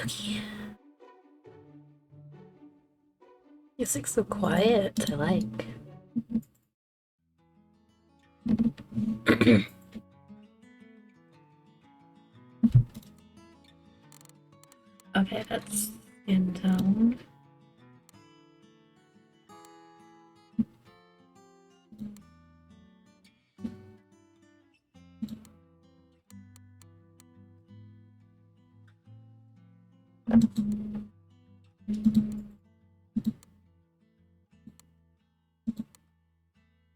dokie. Music's so quiet. I like. Okay, that's in tone.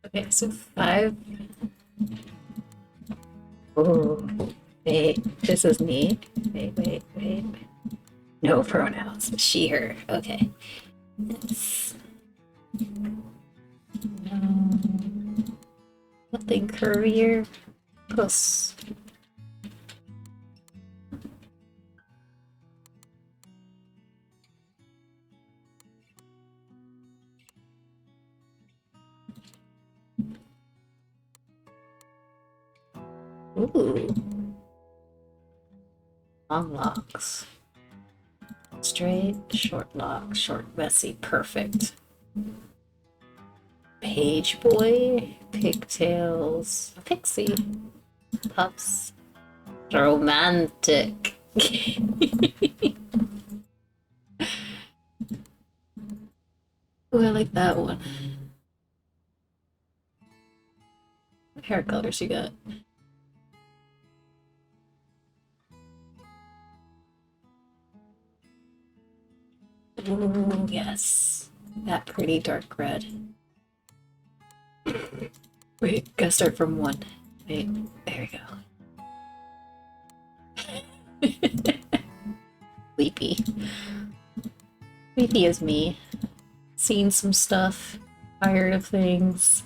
Okay, so 5. Oh, wait, this is me. Wait. No pronouns. She, her. Okay. It's something curvier. Puss. Ooh. Long locks. Straight, short locks, short, messy, perfect. Page boy, pigtails, pixie, pups, romantic. Ooh, I like that one. What hair colors you got? Ooh, yes. That pretty dark red. Wait, gotta start from 1. Wait, there we go. Sleepy. Sleepy is me. Seen some stuff. Tired of things.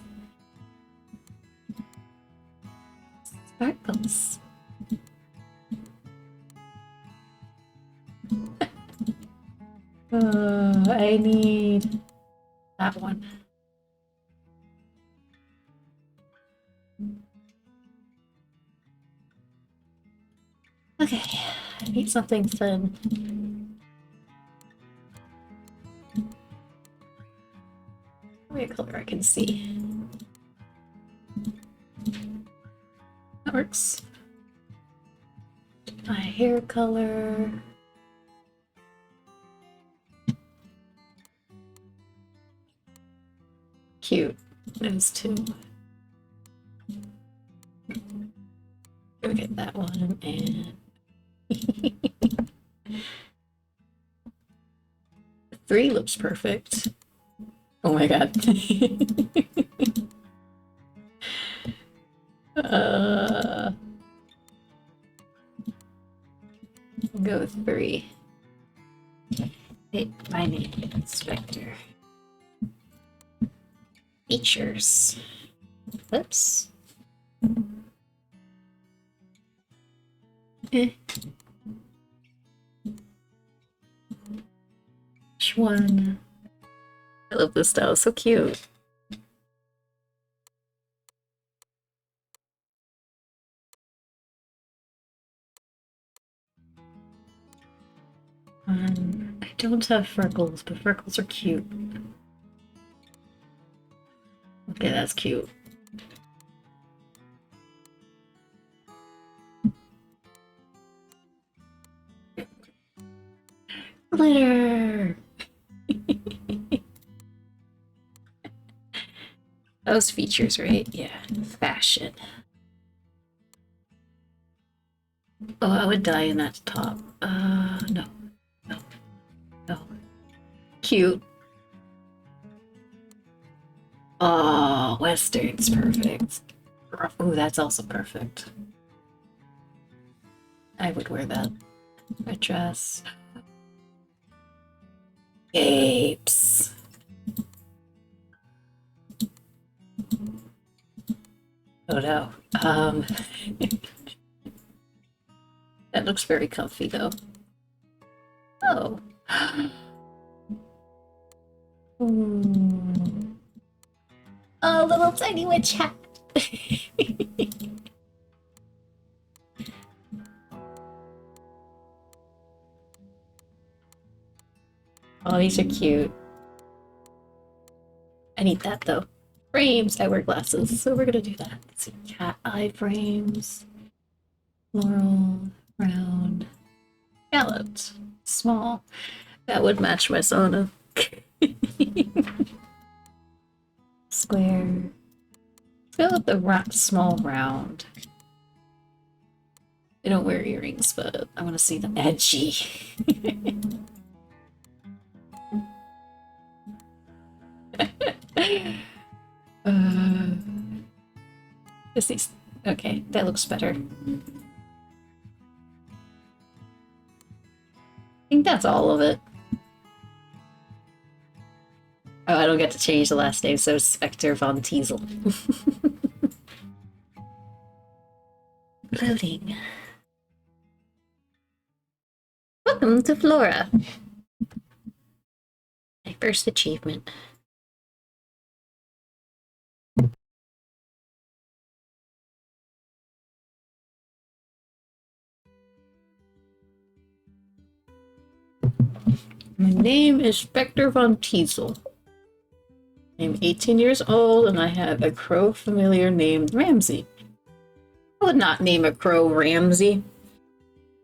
Sparkles. I need that one. Okay, I need something thin. Maybe a color I can see. That works. My hair color. Cute. Those 2. Okay, that one and 3 looks perfect. Oh my god. Go with 3. Hey, my name is Spectre. Features. Oops. Which one? I love this style, so cute. I don't have freckles, but freckles are cute. Okay, that's cute. Glitter! Those features, right? Yeah. Fashion. Oh, I would dye in that top. No. No. Cute. Oh, Western's perfect. Ooh, that's also perfect. I would wear that. A dress. Apes. Oh no. That looks very comfy though. Oh. Ooh. Oh, little tiny witch hat. Oh, these are cute. I need that though. Frames. I wear glasses, so we're gonna do that. Let's see. Cat eye frames. Floral. Round. Scalloped. Small. That would match my sauna. Square. Let's go with the small round. I don't wear earrings, but I want to see them edgy. These. Okay, that looks better. I think that's all of it. Oh, I don't get to change the last name, so Spectre von Teasel. Loading. Welcome to Flora. My first achievement. My name is Spectre von Teasel. I'm 18 years old and I have a crow familiar named Ramsey. I would not name a crow Ramsey.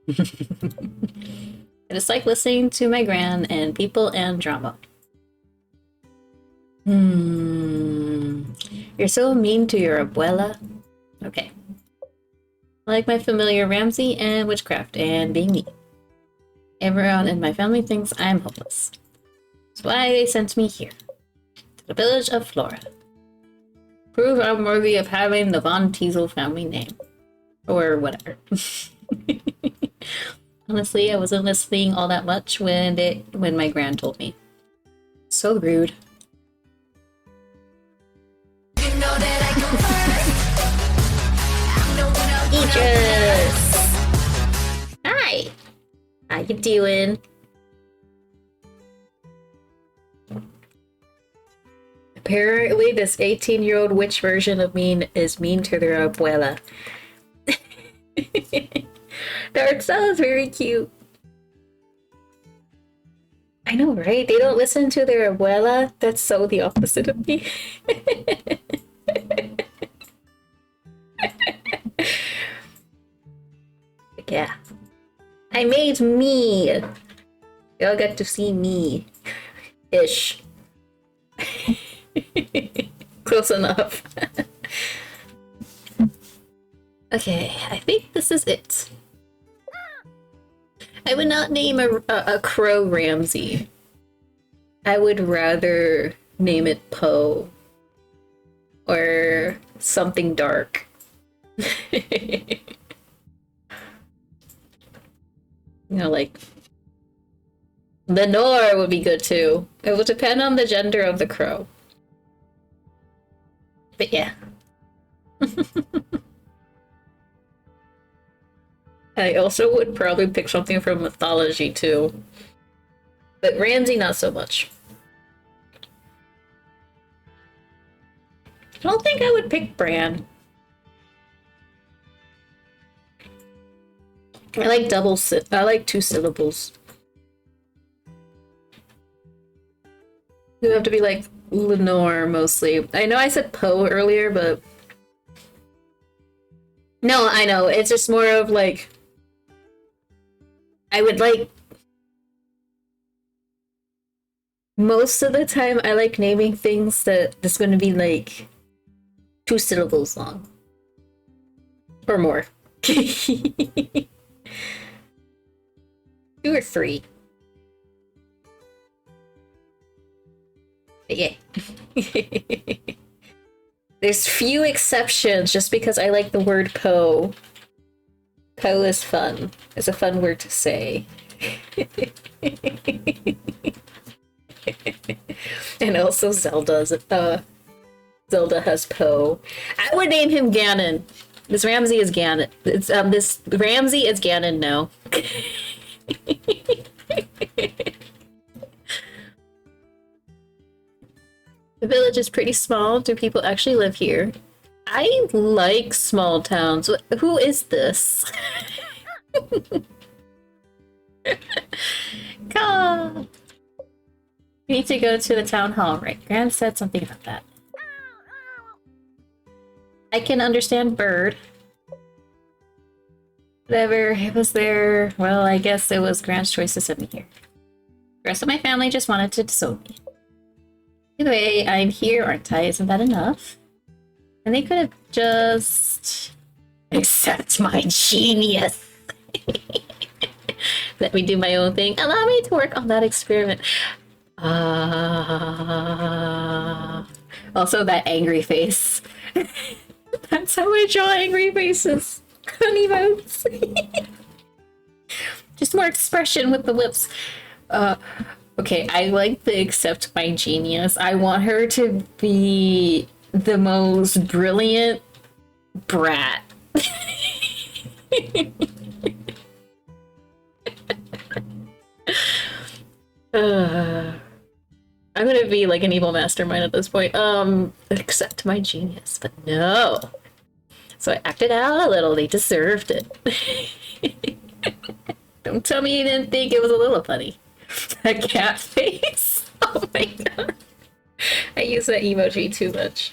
I just like listening to my gran and people and drama. You're so mean to your abuela. Okay. I like my familiar Ramsey and Witchcraft and being me. Everyone in my family thinks I'm hopeless. That's why they sent me here. To the village of Flora. Prove I'm worthy of having the Von Teasel family name. Or whatever. Honestly, I wasn't listening all that much when my gran told me. So rude. You know that I go first. Aegis! Hi! How you doing? Apparently, this 18-year-old witch version of me is mean to their abuela. The art style is very cute. I know, right? They don't listen to their abuela. That's so the opposite of me. Yeah. I made me. Y'all get to see me. Ish. Close enough. Okay, I think this is it. I would not name a crow Ramsey. I would rather name it Poe. Or something dark. You know, like... Lenore would be good too. It would depend on the gender of the crow. But yeah. I also would probably pick something from mythology too. But Ramsey, not so much. I don't think I would pick Bran. I like I like 2 syllables. You have to be like Lenore mostly. I know I said Poe earlier, but no, I know. It's just more of like I would like most of the time I like naming things that's going to be like 2 syllables long or more. 2 or 3. But yeah. There's few exceptions just because I like the word Poe. Poe is fun. It's a fun word to say. And also Zelda has Poe. I would name him Ganon. This Ramsey is Ganon. This Ramsey is Ganon now. The village is pretty small. Do people actually live here? I like small towns. Who is this? God. We need to go to the town hall, right? Gran said something about that. I can understand bird. Whatever, it was there. Well, I guess it was Gran's choice to send me here. The rest of my family just wanted to disown me. Anyway, I'm here, aren't I? Isn't that enough? And they could have just... accept my genius. Let me do my own thing. Allow me to work on that experiment. Also, that angry face. That's how I draw angry faces. Honey votes. Just more expression with the lips. Okay, I like the accept my genius. I want her to be the most brilliant brat. I'm gonna be like an evil mastermind at this point. Accept my genius, but no. So I acted out a little. They deserved it. Don't tell me you didn't think it was a little funny. A cat face. Oh my god. I use that emoji too much.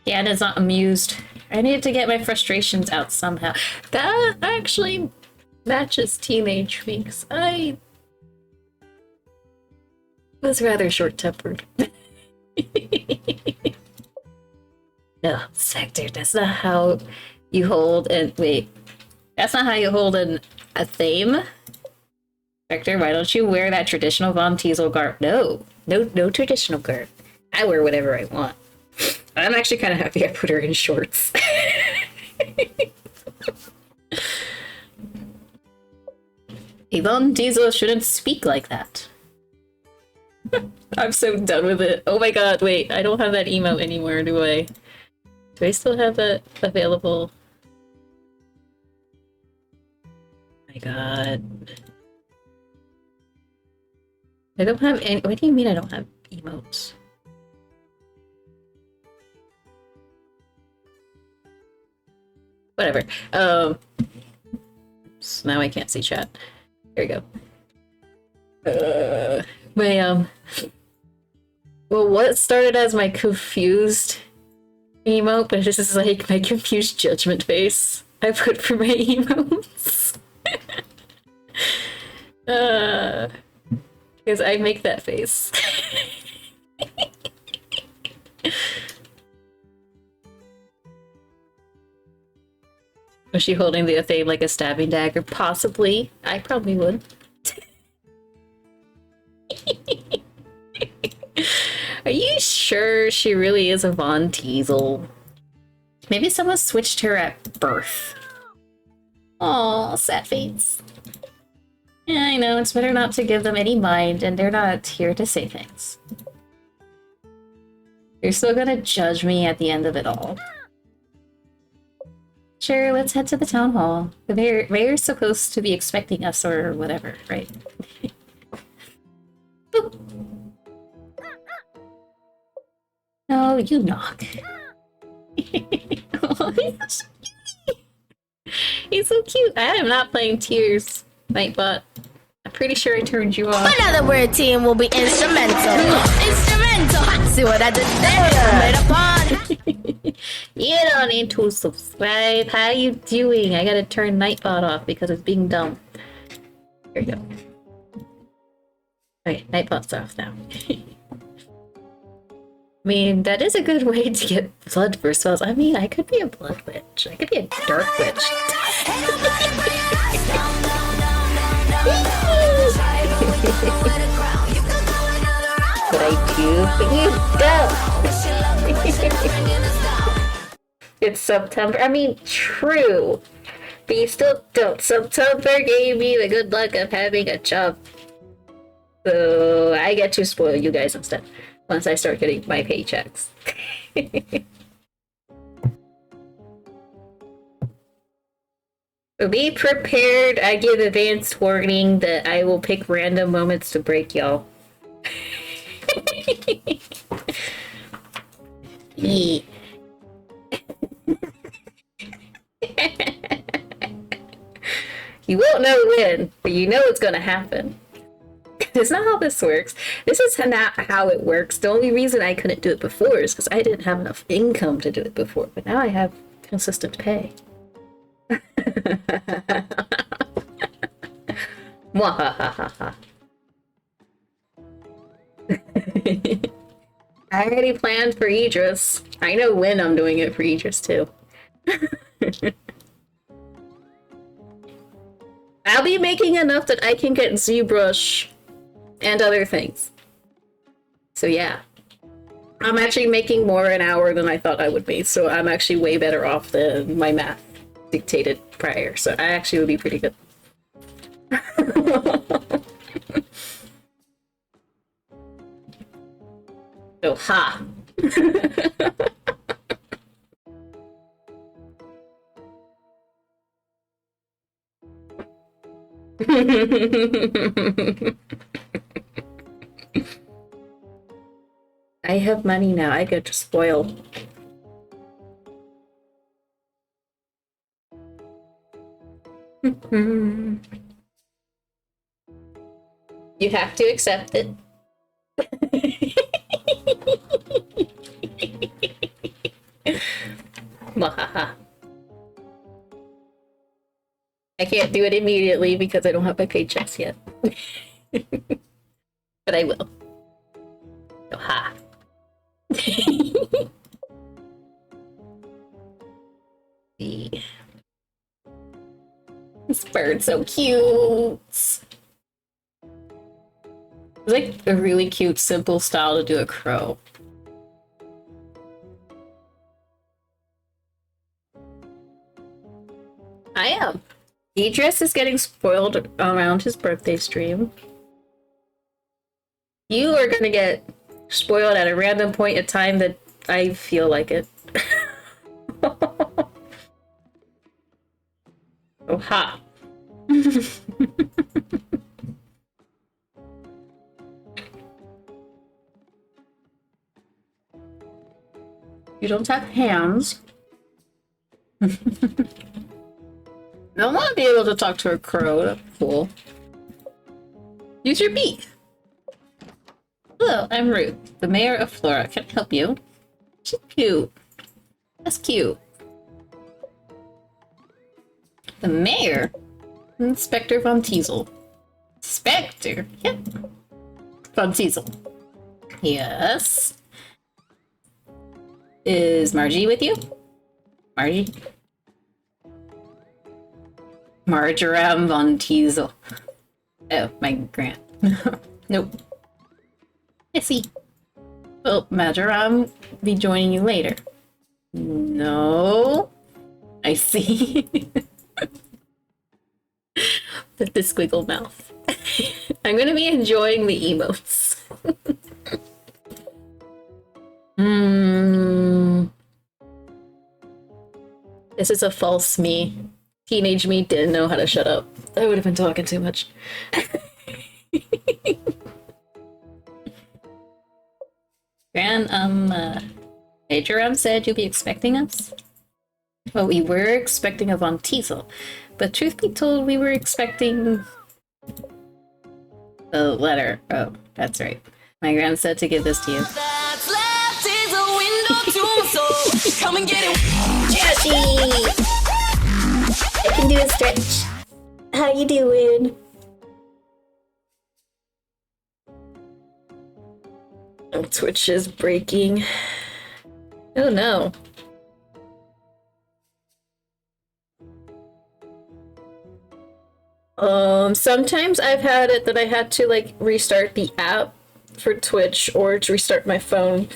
Anna's not amused. I need to get my frustrations out somehow. That actually matches teenage me, because I was rather short-tempered. No, Spectre, that's not how you hold and wait. That's not how you hold a theme. Spectre, why don't you wear that traditional Von Teasel garb? No traditional garb. I wear whatever I want. I'm actually kind of happy I put her in shorts. Von Teasel shouldn't speak like that. I'm so done with it. Oh my god, wait, I don't have that emote anymore, do I? Do I still have that available? Oh my god. I don't have any- what do you mean I don't have emotes? Whatever. So now I can't see chat. There we go. Well, what started as my confused emote, but this is like my confused judgment face I put for my emotes. Because I make that face. Was she holding the thing like a stabbing dagger? Possibly. I probably would. Are you sure she really is a Von Teasel? Maybe someone switched her at birth. Aw, sad face. Yeah, I know, it's better not to give them any mind, and they're not here to say things. You're still gonna judge me at the end of it all. Sure, let's head to the town hall. The mayor's supposed to be expecting us or whatever, right? No, you knock. Oh, he's so cute. I am not playing Tears, Nightbot. I'm pretty sure I turned you off. Another word team will be instrumental. Instrumental. See what I did there? Made up on. You don't need to subscribe. How you doing? I gotta turn Nightbot off because it's being dumb. There you go. Okay, Nightbot's off now. I mean, that is a good way to get blood for spells. I mean, I could be a blood witch. I could be a dark witch. But I do, but you don't. It's September. I mean, true. But you still don't. September gave me the good luck of having a job. So I get to spoil you guys instead. Once I start getting my paychecks. So be prepared. I give advanced warning that I will pick random moments to break y'all. Yeah. You won't know when, but you know it's gonna happen. That's not how this works. This is not how it works. The only reason I couldn't do it before is because I didn't have enough income to do it before, but now I have consistent pay. Mwahahaha. I already planned for Idris. I know when I'm doing it for Idris too. I'll be making enough that I can get ZBrush and other things. So yeah. I'm actually making more an hour than I thought I would be, so I'm actually way better off than my math dictated prior, so I actually would be pretty good. Oh, ha! I have money now. I get to spoil. You have to accept it. Mwahaha. I can't do it immediately because I don't have my paychecks yet. But I will. Oh, ha. This bird's so cute. It's like a really cute, simple style to do a crow. I am. Idris is getting spoiled around his birthday stream. You are gonna get spoiled at a random point in time that I feel like it. Oh, ha. You don't have hands. I don't want to be able to talk to a crow. That's cool. Use your beak. Hello, I'm Ruth, the mayor of Flora. Can I help you? She's cute. That's cute. The mayor? Inspector von Teasel. Spectre? Yep. Von Teasel. Yes. Is Margie with you? Margie? Marjoram von Teasel. Oh, my grant. Nope. I see. Well, Marjoram be joining you later. No. I see. With the squiggle mouth. I'm gonna be enjoying the emotes. This is a false me. Teenage me didn't know how to shut up. I would have been talking too much. Major said you'll be expecting us? Well, we were expecting a Von Teasel, but truth be told, we were expecting the letter. Oh, that's right. My gran said to give this to you. That's left is a window to my soul. Come and get it. Jesse! I can do a stretch. How you doing? Oh, Twitch is breaking. Oh no. Sometimes I've had it that I had to like restart the app for Twitch or to restart my phone.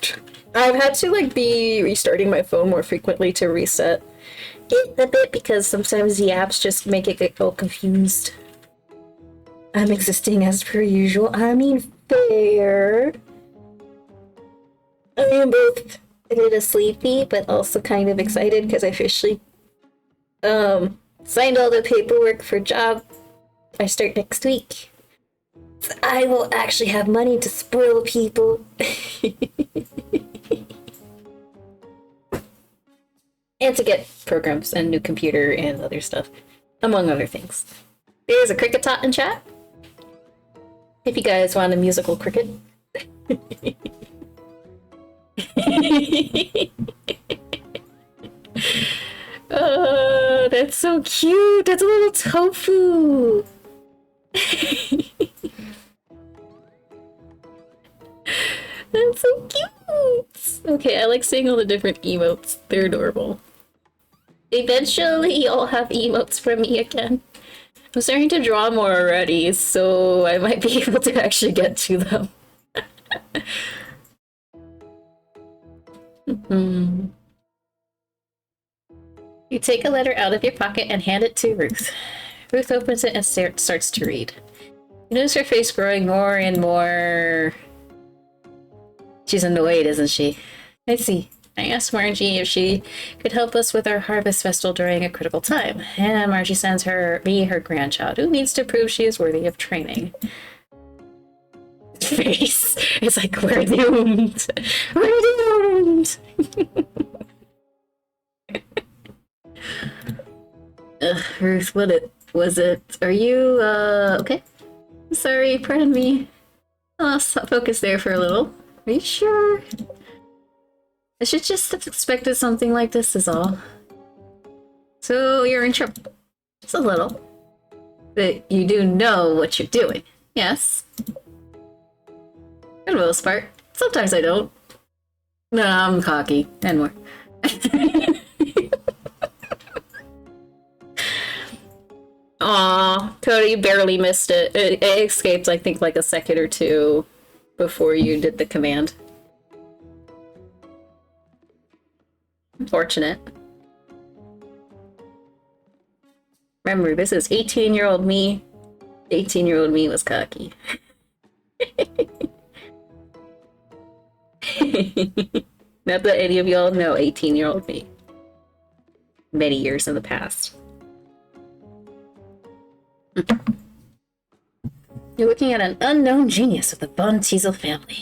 I've had to like be restarting my phone more frequently to reset it a bit because sometimes the apps just make it get all confused. I'm existing as per usual. I mean, fair. I am both a little sleepy, but also kind of excited because I officially signed all the paperwork for job. I start next week. So I will actually have money to spoil people. And to get programs and new computer and other stuff, among other things. There's a cricket tot in chat. If you guys want a musical cricket. Oh, that's so cute. That's a little tofu. That's so cute. Okay, I like seeing all the different emotes. They're adorable. Eventually, you'll have emotes from me again. I'm starting to draw more already, so I might be able to actually get to them. You take a letter out of your pocket and hand it to Ruth. Ruth opens it and starts to read. You notice her face growing more and more... She's annoyed, isn't she? I see. I asked Margie if she could help us with our harvest festival during a critical time, and Margie sends me her grandchild, who needs to prove she is worthy of training. Face. It's like, we're doomed. We're doomed. Ruth, what was it? Are you, okay? Sorry, pardon me. I lost focus there for a little. Are you sure? I should just have expected something like this is all. So you're in trouble. Just a little. But you do know what you're doing. Yes? For the most part. Sometimes I don't. No, I'm cocky. And more. Aw, Cody, you barely missed it. It escaped, I think, like a second or two before you did the command. Unfortunate. Remember, this is 18-year-old me. 18-year-old me was cocky. Not that any of y'all know 18-year-old me. Many years in the past. You're looking at an unknown genius of the Von Teasel family.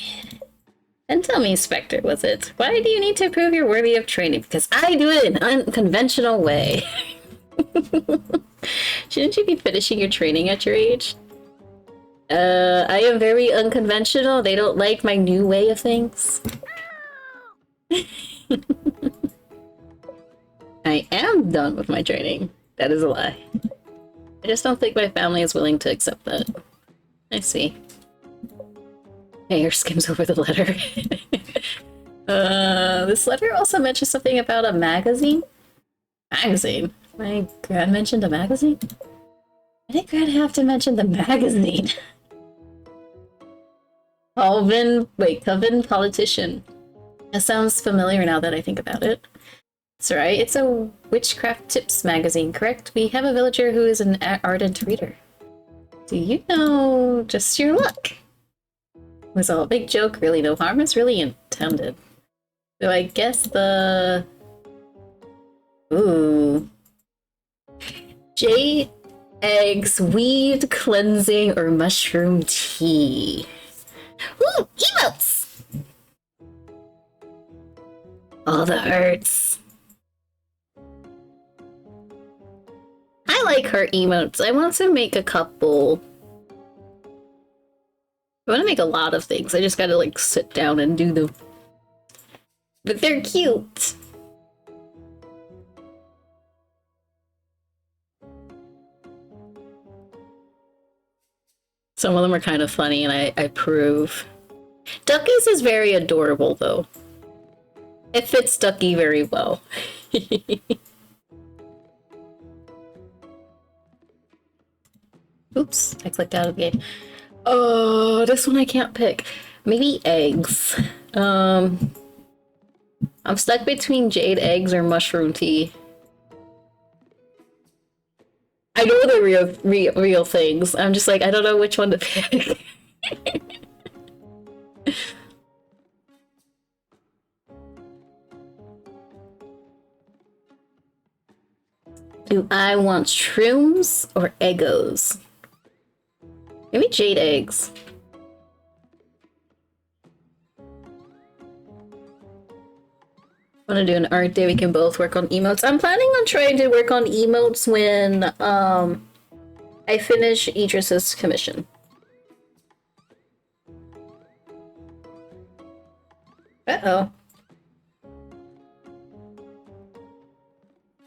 And tell me, Spectre, was it? Why do you need to prove you're worthy of training? Because I do it in an unconventional way. Shouldn't you be finishing your training at your age? I am very unconventional. They don't like my new way of things. I am done with my training. That is a lie. I just don't think my family is willing to accept that. I see. Mayor skims over the letter. This letter also mentions something about a magazine? Magazine? My Gran mentioned a magazine? Why did Gran have to mention the magazine? Coven politician. That sounds familiar now that I think about it. That's right, it's a Witchcraft tips magazine, correct? We have a villager who is an ardent reader. Do you know just your luck? Was all a big joke, really no harm is really intended. So I guess the... Ooh. Jade eggs, weed cleansing, or mushroom tea. Ooh, emotes! All the hearts. I like heart emotes. I want to make a couple. I want to make a lot of things. I just gotta like sit down and do them. But they're cute. Some of them are kind of funny and I approve. Ducky's is very adorable though. It fits Ducky very well. Oops, I clicked out of the game. Oh, this one I can't pick. Maybe eggs. I'm stuck between jade eggs or mushroom tea. I know they're real things. I'm just like, I don't know which one to pick. Do I want shrooms or Eggos? Maybe jade eggs. Want to do an art day? We can both work on emotes. I'm planning on trying to work on emotes when I finish Idris's commission. Uh-oh.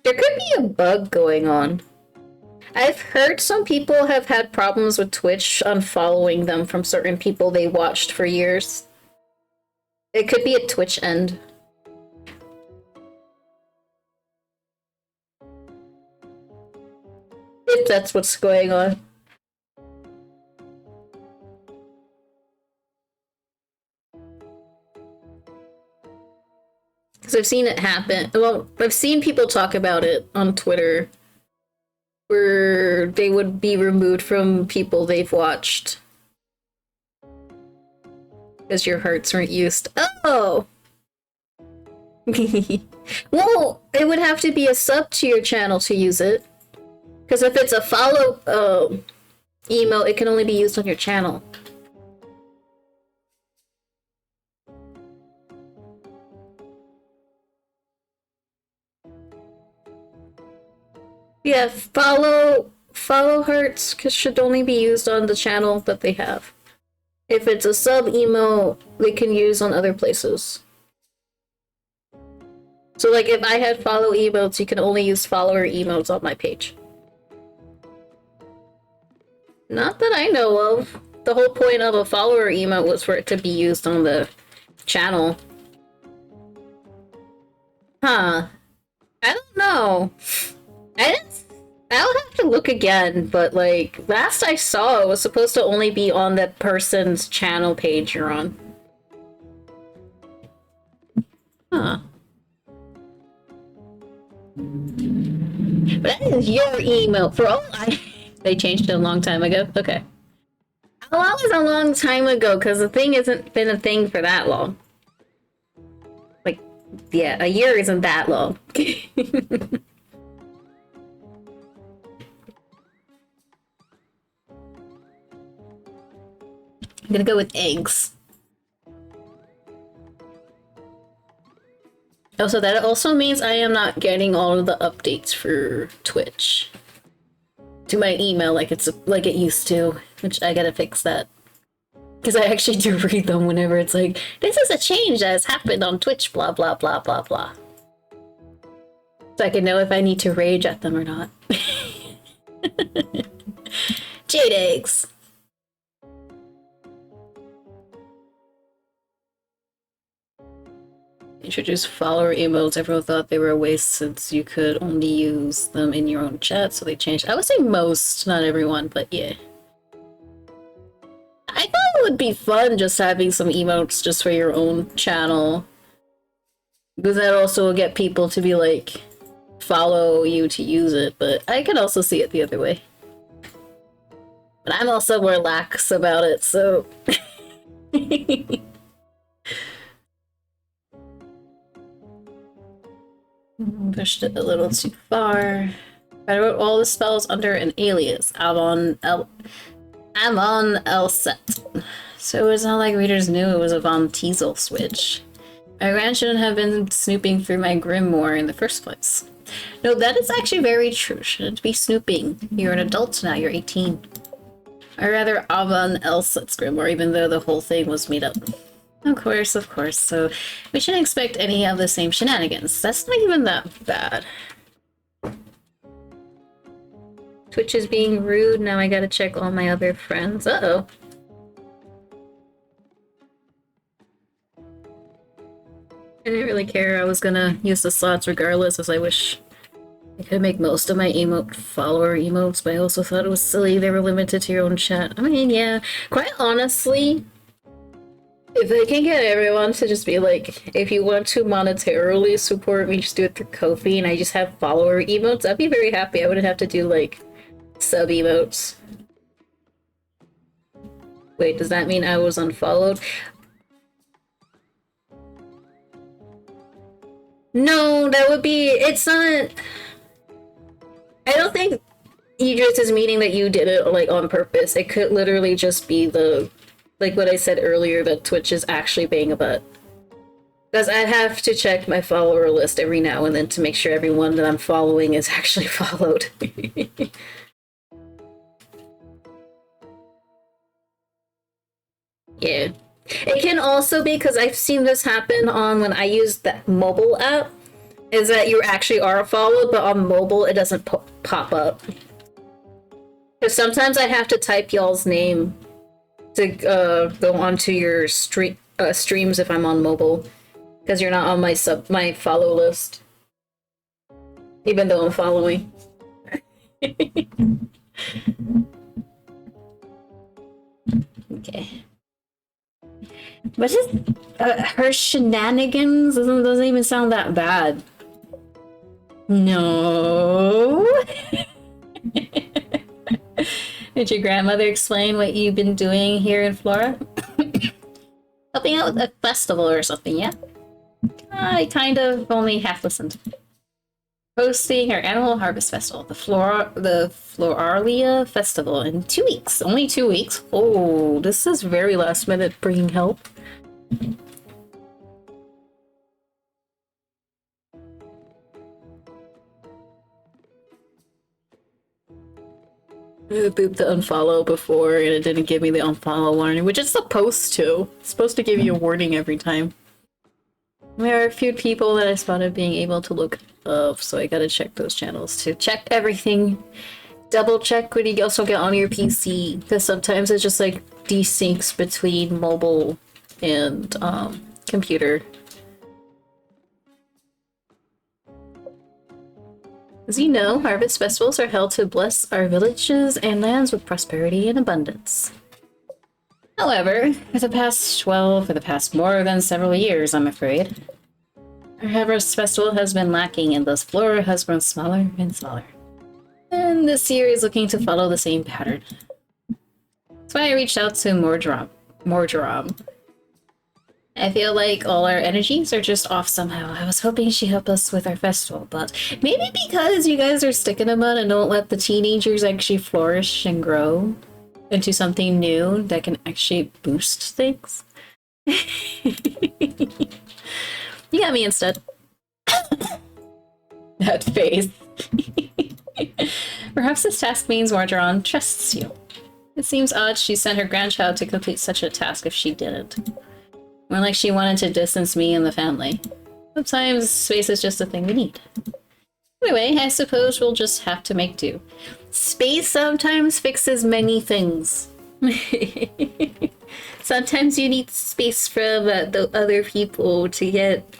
There could be a bug going on. I've heard some people have had problems with Twitch unfollowing them from certain people they watched for years. It could be a Twitch end. If that's what's going on. Because I've seen it happen. Well, I've seen people talk about it on Twitter, where they would be removed from people they've watched because your hearts weren't used. Oh! Well, it would have to be a sub to your channel to use it. Because if it's a follow emote, it can only be used on your channel. Yeah, follow hearts should only be used on the channel that they have. If it's a sub emo, they can use on other places. So like if I had follow emotes, you can only use follower emotes on my page. Not that I know of. The whole point of a follower emote was for it to be used on the channel. Huh. I don't know. I'll have to look again, but like, last I saw it was supposed to only be on that person's channel page you're on. Huh. But that is your email. For all they changed it a long time ago? Okay. How long is a long time ago? Because the thing hasn't been a thing for that long. Like, yeah, a year isn't that long. I'm gonna go with eggs. Oh, so that also means I am not getting all of the updates for Twitch to my email like it used to, which I gotta fix that. Because I actually do read them whenever it's like, this is a change that has happened on Twitch, blah blah blah blah blah. So I can know if I need to rage at them or not. Jade eggs. Introduced follower emotes. Everyone thought they were a waste since you could only use them in your own chat, so they changed. I would say most, not everyone, but yeah. I thought it would be fun just having some emotes just for your own channel. Because that also will get people to be like, follow you to use it, but I could also see it the other way. But I'm also more lax about it, so... Pushed it a little too far. I wrote all the spells under an alias. Amon Elset. So it's not like readers knew it was a Von Teasel switch. My grand shouldn't have been snooping through my grimoire in the first place. No, that is actually very true. Shouldn't be snooping. You're an adult now, you're 18. Or rather, Avon Elset's grimoire, even though the whole thing was made up. Of course. So we shouldn't expect any of the same shenanigans. That's not even that bad. Twitch is being rude. Now I gotta check all my other friends. Uh-oh. I didn't really care. I was gonna use the slots regardless, as I wish I could make most of my follower emotes, but I also thought it was silly they were limited to your own chat. I mean, yeah. Quite honestly, if they can get everyone to just be like, if you want to monetarily support me, just do it through Ko-fi, and I just have follower emotes, I'd be very happy. I wouldn't have to do, like, sub emotes. Wait, does that mean I was unfollowed? No, that would be... It's not... I don't think Idris is meaning that you did it, like, on purpose. It could literally just be the... Like what I said earlier, that Twitch is actually being a butt. Because I have to check my follower list every now and then to make sure everyone that I'm following is actually followed. Yeah. It can also be, because I've seen this happen on when I use the mobile app, is that you actually are followed, but on mobile it doesn't pop up. Because sometimes I have to type y'all's name to go onto your streams if I'm on mobile, because you're not on my follow list, even though I'm following. Okay. But just her shenanigans doesn't even sound that bad. No. Did your grandmother explain what you've been doing here in Flora? Helping out with a festival or something, yeah? I kind of only half listened. Hosting our annual harvest festival, the Floralia Festival, in 2 weeks. Only 2 weeks? Oh, this is very last minute bringing help. I booped the unfollow before and it didn't give me the unfollow warning, which it's supposed to. It's supposed to give you a warning every time. There are a few people that I spotted being able to look up, so I gotta check those channels to check everything. Double check when you also get on your PC, because sometimes it just like desyncs between mobile and computer. As you know, harvest festivals are held to bless our villages and lands with prosperity and abundance. However, for the past more than several years, I'm afraid, our harvest festival has been lacking and thus Flora has grown smaller and smaller. And this year is looking to follow the same pattern. That's why I reached out to Morjoram. I feel like all our energies are just off somehow. I was hoping she'd help us with our festival, but maybe because you guys are sticking in the mud and don't let the teenagers actually flourish and grow into something new that can actually boost things. You got me instead. That face. Perhaps this task means Marjoram trusts you. It seems odd she sent her grandchild to complete such a task if she didn't. More like she wanted to distance me and the family. Sometimes space is just a thing we need. Anyway, I suppose we'll just have to make do. Space sometimes fixes many things. Sometimes you need space from the other people to get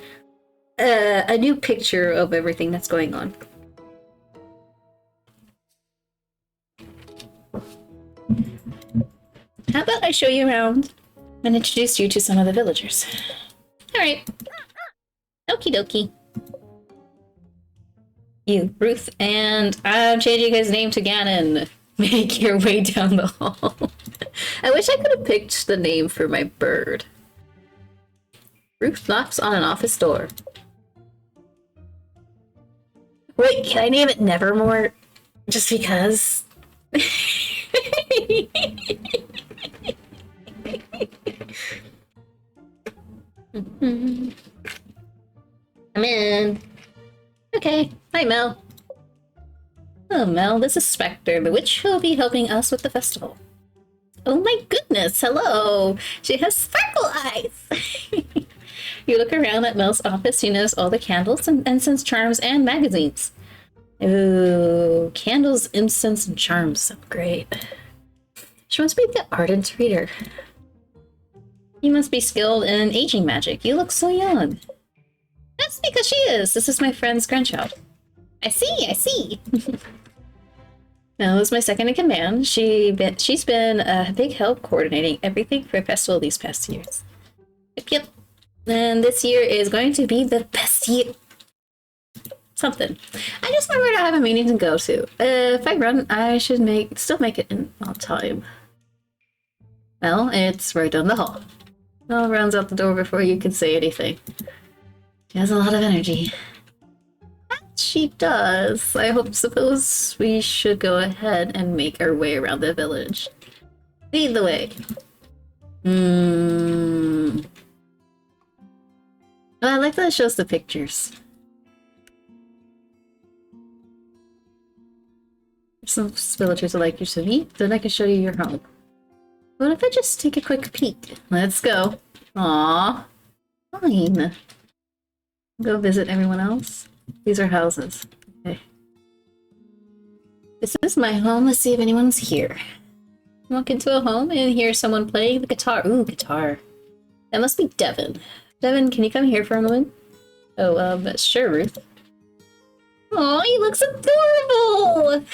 a new picture of everything that's going on. How about I show you around and introduce you to some of the villagers? Alright. Okie dokie. You, Ruth, and I'm changing his name to Ganon. Make your way down the hall. I wish I could have picked the name for my bird. Ruth knocks on an office door. Wait, can I name it Nevermore? Just because? I'm in. Okay. Hi, Mel. Hello, Mel. This is Spectre, the witch who will be helping us with the festival. Oh my goodness, hello! She has sparkle eyes! You look around at Mel's office, you notice all the candles and incense, charms, and magazines. Ooh, candles, incense, and charms sound great. She must be the ardent reader. You must be skilled in aging magic. You look so young. That's because she is. This is my friend's grandchild. I see. Mel is my second in command. She's been a big help coordinating everything for the festival these past years. Yep. And this year is going to be the best year. Something. I just remembered I have a meeting to go to. If I run, I should still make it in on time. Well, it's right down the hall. Mel runs out the door before you can say anything. She has a lot of energy. She does. Suppose we should go ahead and make our way around the village. Lead the way. Well, I like that it shows the pictures. Some villagers would like you to meet, then I can show you your home. What if I just take a quick peek? Let's go. Aww. Fine. Go visit everyone else. These are houses. Okay. This is my home. Let's see if anyone's here. Walk into a home and hear someone playing the guitar. Ooh, guitar. That must be Devin. Devin, can you come here for a moment? Oh, sure, Ruth. Oh, he looks adorable!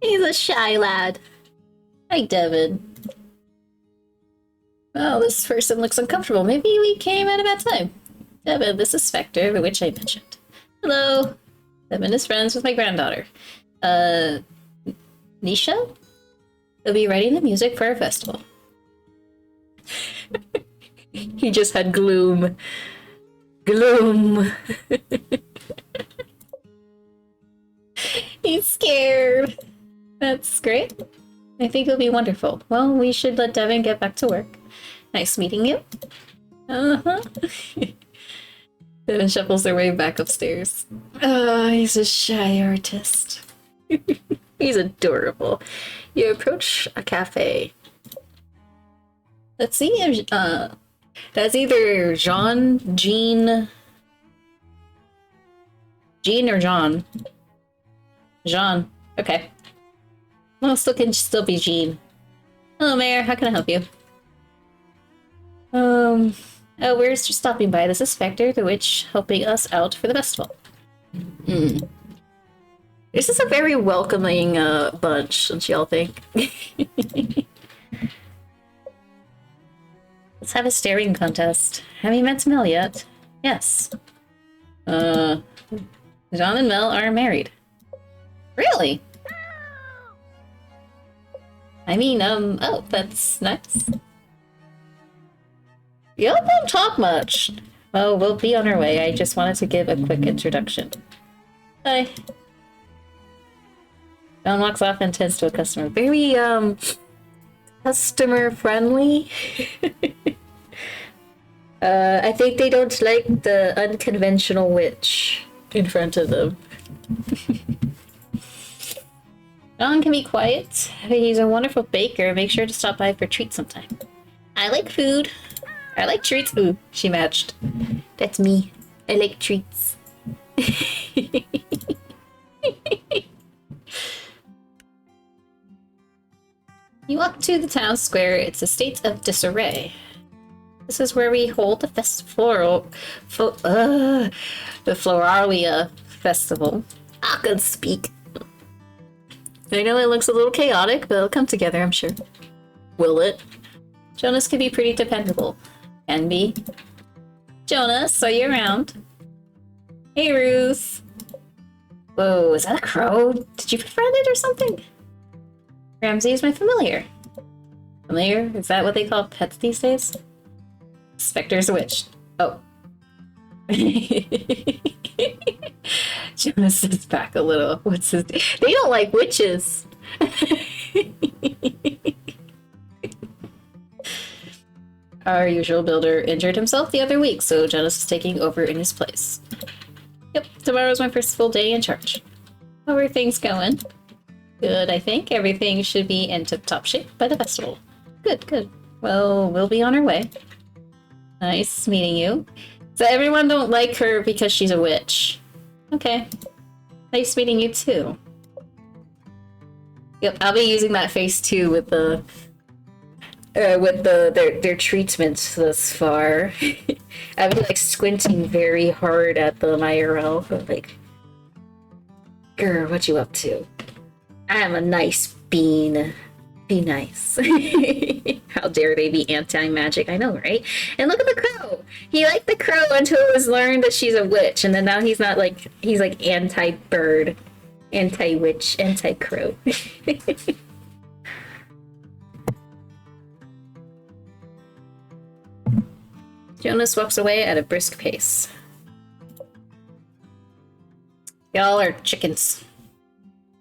He's a shy lad. Hi, Devin. Oh, this person looks uncomfortable. Maybe we came at a bad time. Devin, this is Spectre, the witch I mentioned. Hello. Devin is friends with my granddaughter. Nisha? They'll be writing the music for our festival. He just had gloom. Gloom. He's scared. That's great. I think it'll be wonderful. Well, we should let Devin get back to work. Nice meeting you. Uh-huh. Devin shuffles their way back upstairs. Oh, he's a shy artist. He's adorable. You approach a cafe. Let's see if, that's either Jean, Jean or John. Jean. Okay. Well, can still be Jean. Hello, Mayor. How can I help you? Oh, we're just stopping by. This is Spectre, the witch, helping us out for the festival. This is a very welcoming bunch, don't y'all think? Let's have a staring contest. Have you met Mel yet? Yes. John and Mel are married. Really? I mean, oh, that's nice. Y'all don't talk much. Well, we'll be on our way. I just wanted to give a quick introduction. Hi. John walks off and tends to a customer. Very, customer friendly. I think they don't like the unconventional witch in front of them. John can be quiet. He's a wonderful baker. Make sure to stop by for treats sometime. I like food. I like treats. Ooh, she matched. That's me. I like treats. You walk to the town square. It's a state of disarray. This is where we hold the the Floralia Festival. I can speak. I know it looks a little chaotic, but it'll come together, I'm sure. Will it? Jonas can be pretty dependable. Can be. Jonas, are you around? Hey, Ruth. Whoa, is that a crow? Did you befriend it or something? Ramsey is my familiar. Familiar? Is that what they call pets these days? Spectre's a witch. Oh. Jonas is back a little. What's his... They don't like witches! Our usual builder injured himself the other week, so Jonas is taking over in his place. Yep, tomorrow's my first full day in charge. How are things going? Good, I think. Everything should be in tip-top shape by the festival. Good, good. Well, we'll be on our way. Nice meeting you. So everyone don't like her because she's a witch. Okay. Nice meeting you too. Yep, I'll be using that face too with the their treatments thus far. I've been like squinting very hard at the IRL, but like, grr, what you up to? I'm a nice bean. Be nice. How dare they be anti-magic? I know, right? And look at the crow. He liked the crow until it was learned that she's a witch, and then now he's not like, he's like anti-bird, anti-witch, anti-crow. Jonas walks away at a brisk pace. Y'all are chickens.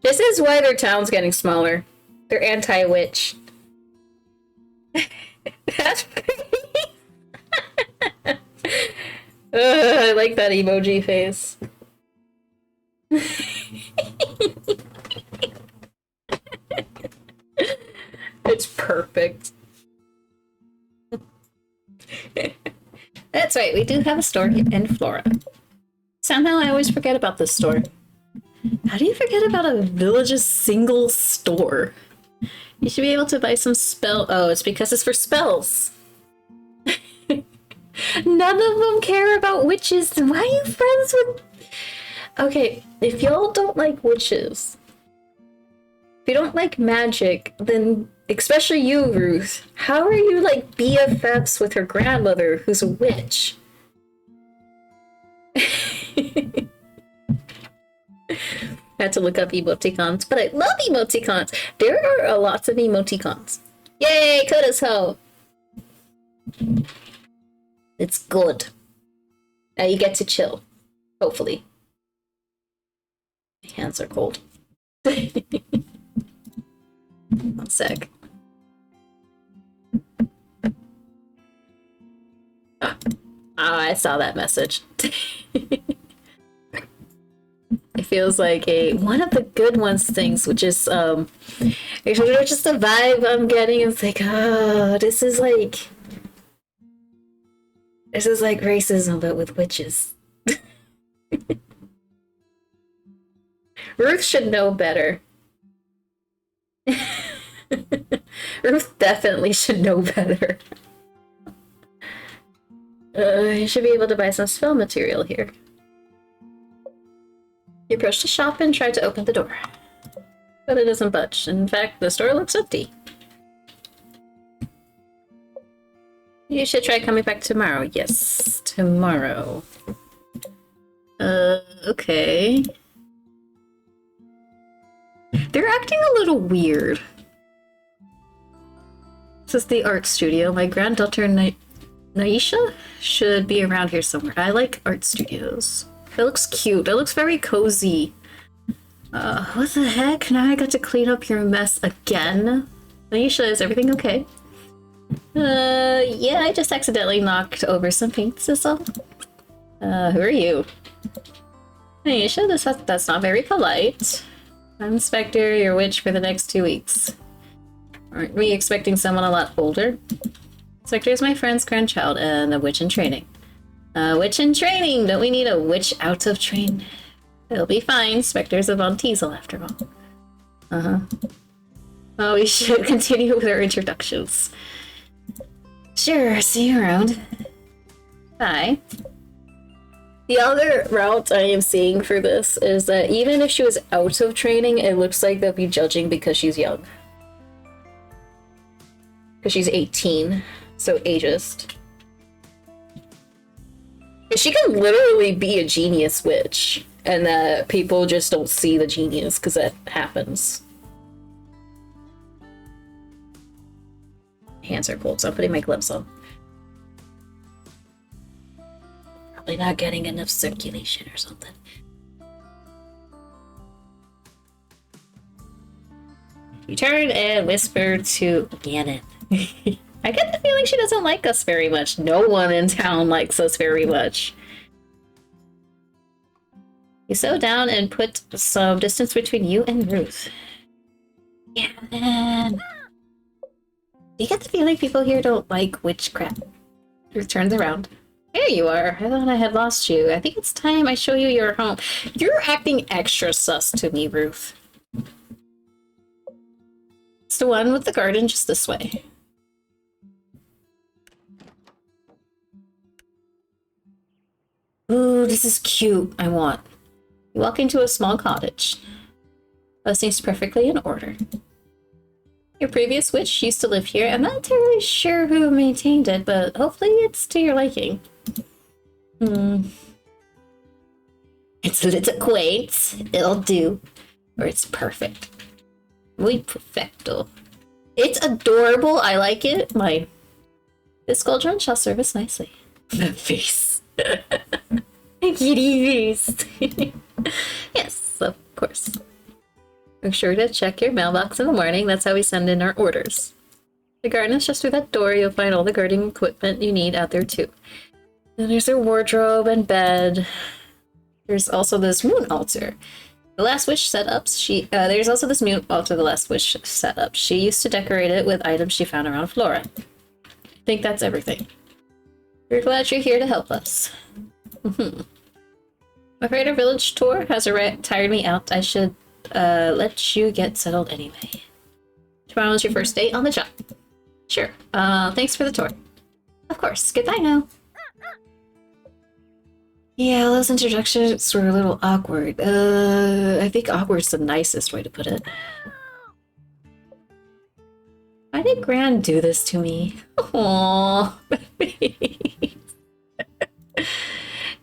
This is why their town's getting smaller. They're anti-witch. That's I like that emoji face. It's perfect. That's right, we do have a store here in Flora. Somehow I always forget about this store. How do you forget about a village's single store? You should be able to buy some spell. Oh, it's because it's for spells. None of them care about witches. Why are you friends with... Okay, if y'all don't like witches, if you don't like magic, then especially you, Ruth, how are you like BFFs with her grandmother who's a witch? I had to look up emoticons, but I love emoticons. There are lots of emoticons. Yay, Koda's home. It's good. Now you get to chill. Hopefully. My hands are cold. One sec. Oh, I saw that message. It feels like one of the good ones things, which is it's just a vibe I'm getting. It's like, oh, this is like racism but with witches. Ruth should know better. Ruth definitely should know better. You should be able to buy some spell material here. You approach the shop and try to open the door, but it doesn't budge. In fact, the store looks empty. You should try coming back tomorrow. Yes, tomorrow. Okay. They're acting a little weird. This is the art studio. My granddaughter Naisha should be around here somewhere. I like art studios. It looks cute. It looks very cozy. What the heck? Now I got to clean up your mess again. Naisha, is everything okay? Yeah, I just accidentally knocked over some paints, is all. Who are you? Naisha, that's not very polite. I'm Spectre, your witch for the next 2 weeks. Aren't we expecting someone a lot older? Spectre is my friend's grandchild and a witch in training. Witch in training! Don't we need a witch out of train? It'll be fine. Spectre's a Von Teasel after all. Oh, we should continue with our introductions. Sure, see you around. Bye. The other route I am seeing for this is that even if she was out of training, it looks like they'll be judging because she's young. Because she's 18, so ageist. She can literally be a genius witch, and that people just don't see the genius because that happens. Hands are cold, so I'm putting my gloves on. Probably not getting enough circulation or something. You turn and whisper to Gannon. I get the feeling she doesn't like us very much. No one in town likes us very much. You sew down and put some distance between you and Ruth. Gannon! Do you get the feeling people here don't like witchcraft? Ruth turns around. There you are. I thought I had lost you. I think it's time I show you your home. You're acting extra sus to me, Ruth. It's the one with the garden just this way. Ooh, this is cute. I want. You walk into a small cottage. It seems perfectly in order. Your previous witch used to live here. I'm not entirely sure who maintained it, but hopefully it's to your liking. It's a little quaint. It'll do. Or it's perfect. Muy perfecto. It's adorable. I like it. This cauldron shall serve us nicely. The face. Kitty face. Yes, of course. Make sure to check your mailbox in the morning. That's how we send in our orders. The garden is just through that door. You'll find all the gardening equipment you need out there too. Then there's their wardrobe and bed. There's also this moon altar. The Last Wish setups. There's also this mute altar, the Last Wish setup. She used to decorate it with items she found around Flora. I think that's everything. We're glad you're here to help us. I'm afraid our village tour has tired me out. I should let you get settled anyway. Tomorrow is your first day on the job. Sure. Thanks for the tour. Of course. Goodbye now. Yeah, those introductions were a little awkward. I think awkward's the nicest way to put it. Why did Gran do this to me? Aww.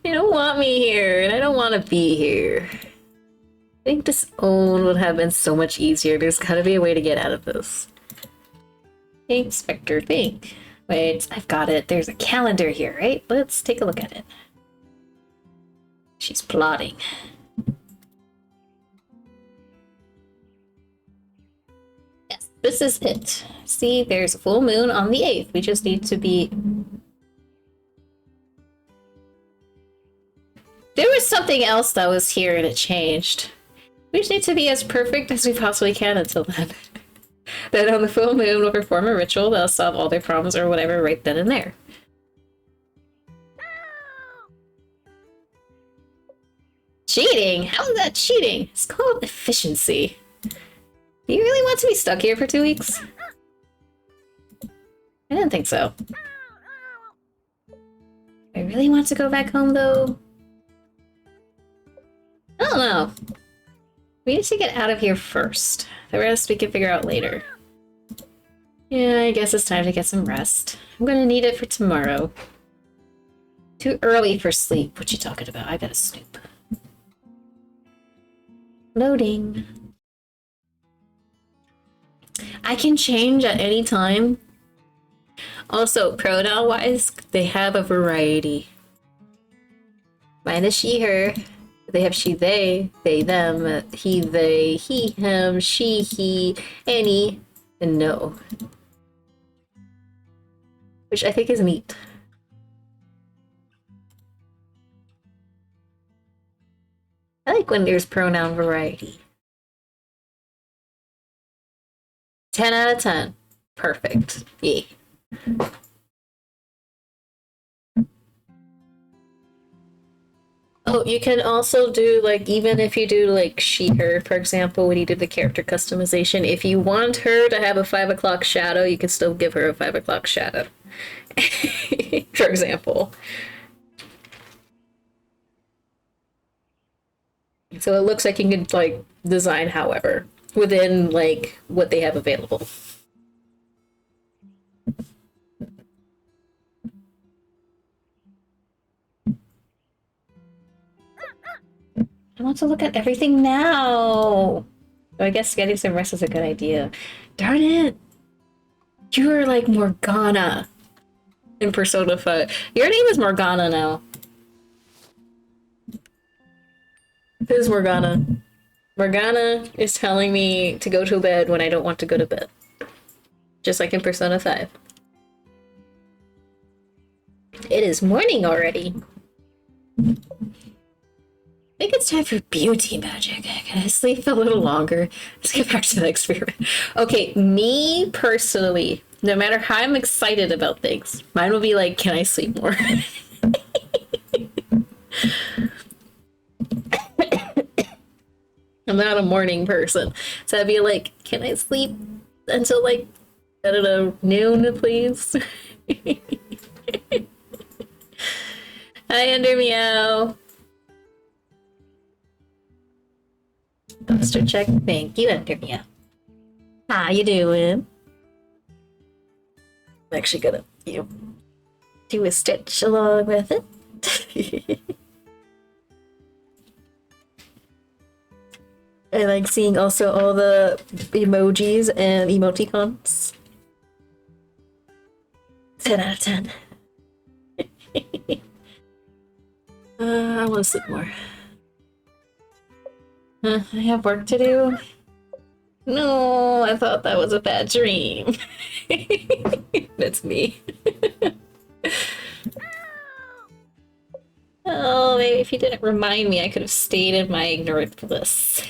You don't want me here, and I don't want to be here. I think disown would have been so much easier. There's gotta be a way to get out of this. Think, Spectre, think. Wait, I've got it. There's a calendar here, right? Let's take a look at it. She's plotting. Yes, this is it. See, there's a full moon on the 8th. We just need to be... There was something else that was here and it changed. We just need to be as perfect as we possibly can until then. Then on the full moon, we'll perform a ritual that'll solve all their problems or whatever right then and there. Cheating? How is that cheating? It's called efficiency. Do you really want to be stuck here for 2 weeks? I didn't think so. I really want to go back home, though. I don't know. We need to get out of here first. The rest we can figure out later. Yeah, I guess it's time to get some rest. I'm gonna need it for tomorrow. Too early for sleep. What you talking about? I gotta snoop. Loading. I can change at any time. Also, pronoun-wise, they have a variety. Mine is she, her. They have she, they, them, he, they, he, him, she, he, any, and no. Which I think is neat. I like when there's pronoun variety. 10 out of 10. Perfect. Yay. Oh, you can also do, like, even if you do, like, she, her, for example, when you do the character customization, if you want her to have a 5 o'clock shadow, you can still give her a 5 o'clock shadow. For example. So it looks like you can, like, design however, within, like, what they have available. I want to look at everything now. So I guess getting some rest is a good idea. Darn it! You're like Morgana in Persona 5. Your name is Morgana now. Who's Morgana? Morgana is telling me to go to bed when I don't want to go to bed. Just like in Persona 5. It is morning already. I think it's time for beauty magic. Can I sleep a little longer? Let's get back to the experiment. Okay, me personally, no matter how I'm excited about things, mine will be like, can I sleep more? I'm not a morning person. So I'd be like, can I sleep until like, I don't know, noon, please? Hi, Under Meow. Poster check. Thank you, Under Meow. How you doing? I'm actually gonna, do a stitch along with it. I like seeing also all the emojis and emoticons. 10 out of 10. I want to sleep more. I have work to do. No, I thought that was a bad dream. That's me. Oh, maybe if you didn't remind me, I could have stayed in my ignorant bliss.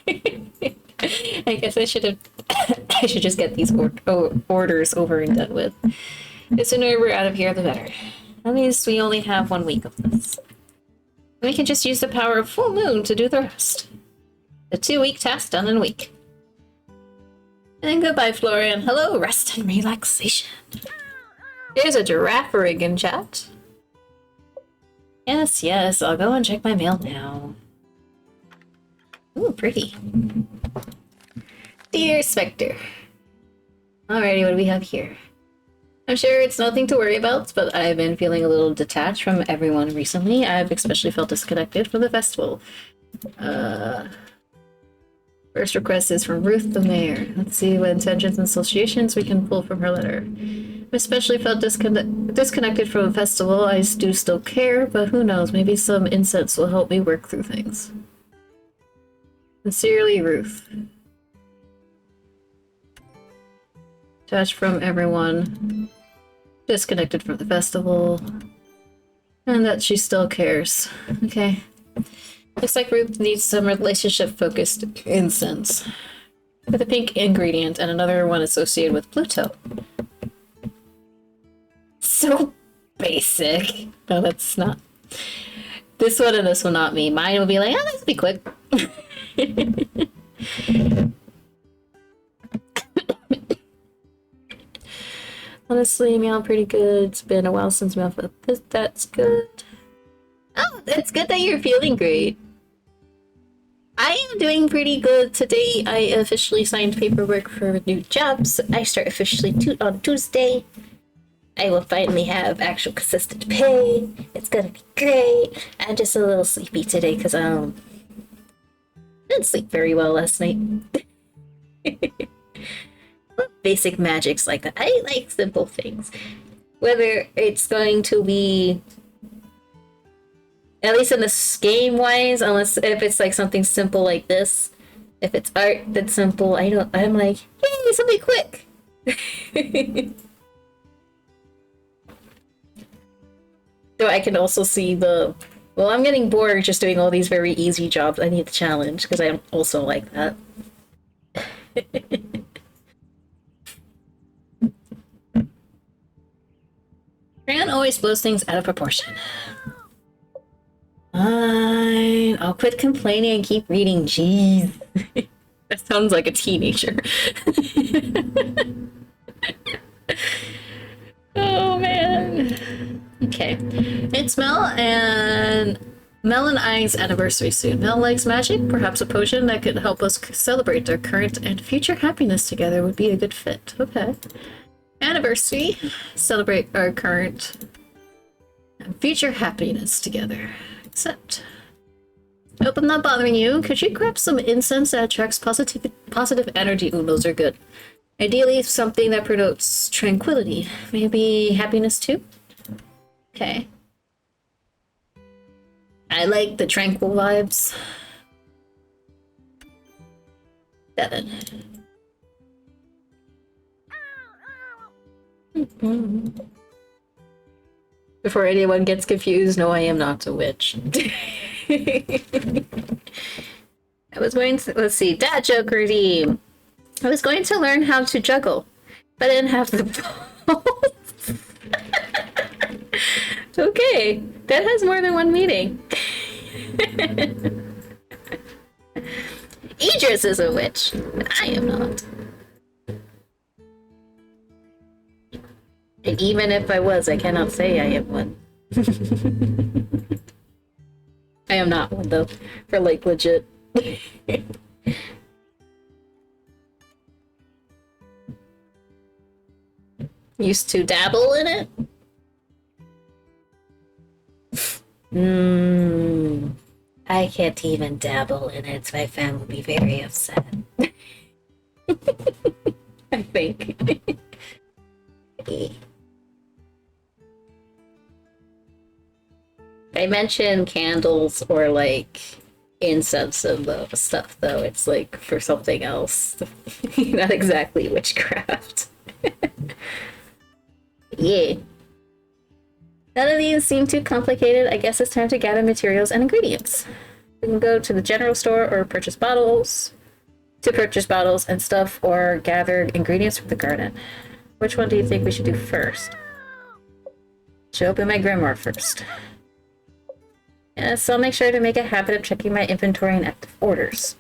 I guess I should have. I should just get these orders over and done with. The sooner we're out of here, the better. At least we only have 1 week of this. We can just use the power of full moon to do the rest. The 2-week task done in a week. And goodbye, Florian. Hello, rest and relaxation. There's a giraffe rig in chat. Yes, yes, I'll go and check my mail now. Ooh, pretty. Dear Spectre. Alrighty, what do we have here? I'm sure it's nothing to worry about, but I've been feeling a little detached from everyone recently. I've especially felt disconnected from the festival. First request is from Ruth the Mayor. Let's see what intentions and associations we can pull from her letter. I especially felt disconnected from the festival. I do still care, but who knows, maybe some incense will help me work through things. Sincerely, Ruth. Detached from everyone. Disconnected from the festival. And that she still cares. Okay. Looks like Ruth needs some relationship-focused incense. With a pink ingredient and another one associated with Pluto. So basic. No, that's not. This one and this one, not me. Mine will be like, oh, this will be quick. Honestly, meow pretty good. It's been a while since meow felt this. That's good. Oh, it's good that you're feeling great. I am doing pretty good. Today, I officially signed paperwork for new jobs. I start officially on Tuesday. I will finally have actual consistent pay. It's gonna be great. I'm just a little sleepy today because I didn't sleep very well last night. Basic magics like that. I like simple things. Whether it's going to be, at least in this game wise, unless if it's like something simple like this. If it's art that's simple, I'm like, yay, something quick. So I can also see well, I'm getting bored just doing all these very easy jobs. I need the challenge, because I also like that. Fran always blows things out of proportion. Fine, I'll quit complaining and keep reading. Jeez. That sounds like a teenager. Oh, man. Okay. It's Mel and I's anniversary soon. Mel likes magic. Perhaps a potion that could help us celebrate our current and future happiness together would be a good fit. Okay. Anniversary. Celebrate our current and future happiness together. Accept. I hope I'm not bothering you. Could you grab some incense that attracts positive energy? Ooh, those are good. Ideally, something that promotes tranquility. Maybe happiness too? Okay. I like the tranquil vibes. 7. Before anyone gets confused, no, I am not a witch. I was going to, let's see, dad joke redeem. I was going to learn how to juggle, but I didn't have the balls. Okay, that has more than one meaning. Idris is a witch. I am not. And even if I was, I cannot say I am one. I am not one, though. For, like, legit. Used to dabble in it? I can't even dabble in it. My family will be very upset. I think. I mention candles or like incense and stuff, though. It's like for something else. Not exactly witchcraft. Yeah. None of these seem too complicated. I guess it's time to gather materials and ingredients. We can go to the general store or purchase bottles. To purchase bottles and stuff or gather ingredients from the garden. Which one do you think we should do first? Should open my grimoire first. Yes, I'll make sure to make a habit of checking my inventory and active orders.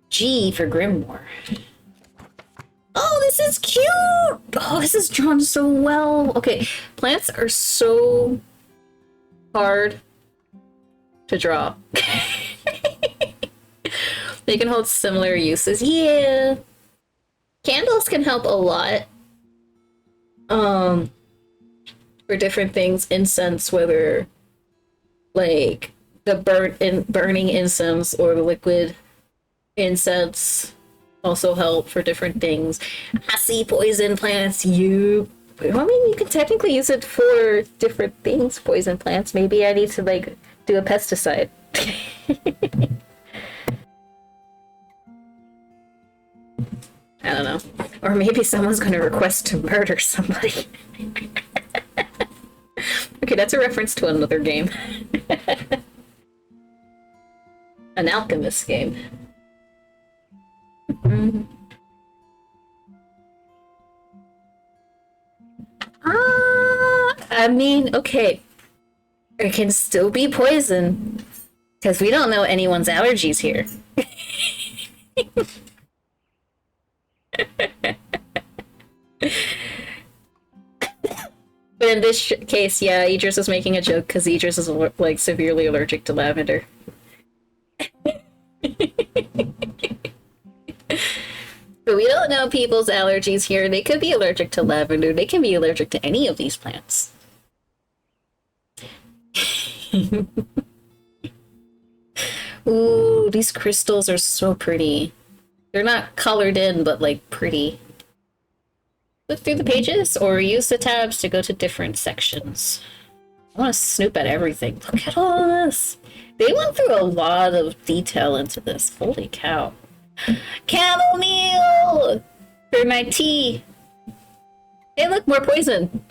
G for grimoire. Oh, this is cute! Oh, this is drawn so well. Okay, plants are so hard to draw. They can hold similar uses. Yeah. Candles can help a lot. For different things. Incense, whether like the burning incense or the liquid incense also help for different things. I see poison plants. I mean, you could technically use it for different things. Poison plants. Maybe I need to like do a pesticide. I don't know. Or maybe someone's gonna request to murder somebody. Okay, that's a reference to another game. An alchemist game. I mean, okay. It can still be poison. Because we don't know anyone's allergies here. But in this case, yeah, Idris is making a joke because Idris is like severely allergic to lavender. But we don't know people's allergies here. They could be allergic to lavender. They can be allergic to any of these plants. Ooh, these crystals are so pretty. They're not colored in, but like pretty. Look through the pages or use the tabs to go to different sections. I want to snoop at everything. Look at all this. They went through a lot of detail into this. Holy cow. Chamomile! For my tea. Hey, look, more poison.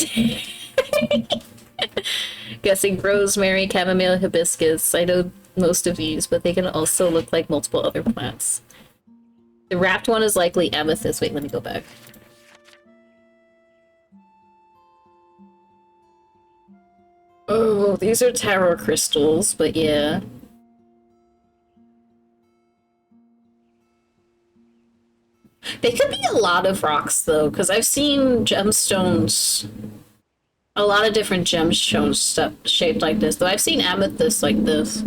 Guessing rosemary, chamomile, hibiscus. I know most of these, but they can also look like multiple other plants. The wrapped one is likely amethyst. Wait, let me go back. Oh, these are tarot crystals, but yeah. They could be a lot of rocks, though, because I've seen gemstones, a lot of different gemstones stuff shaped like this, though I've seen amethyst like this.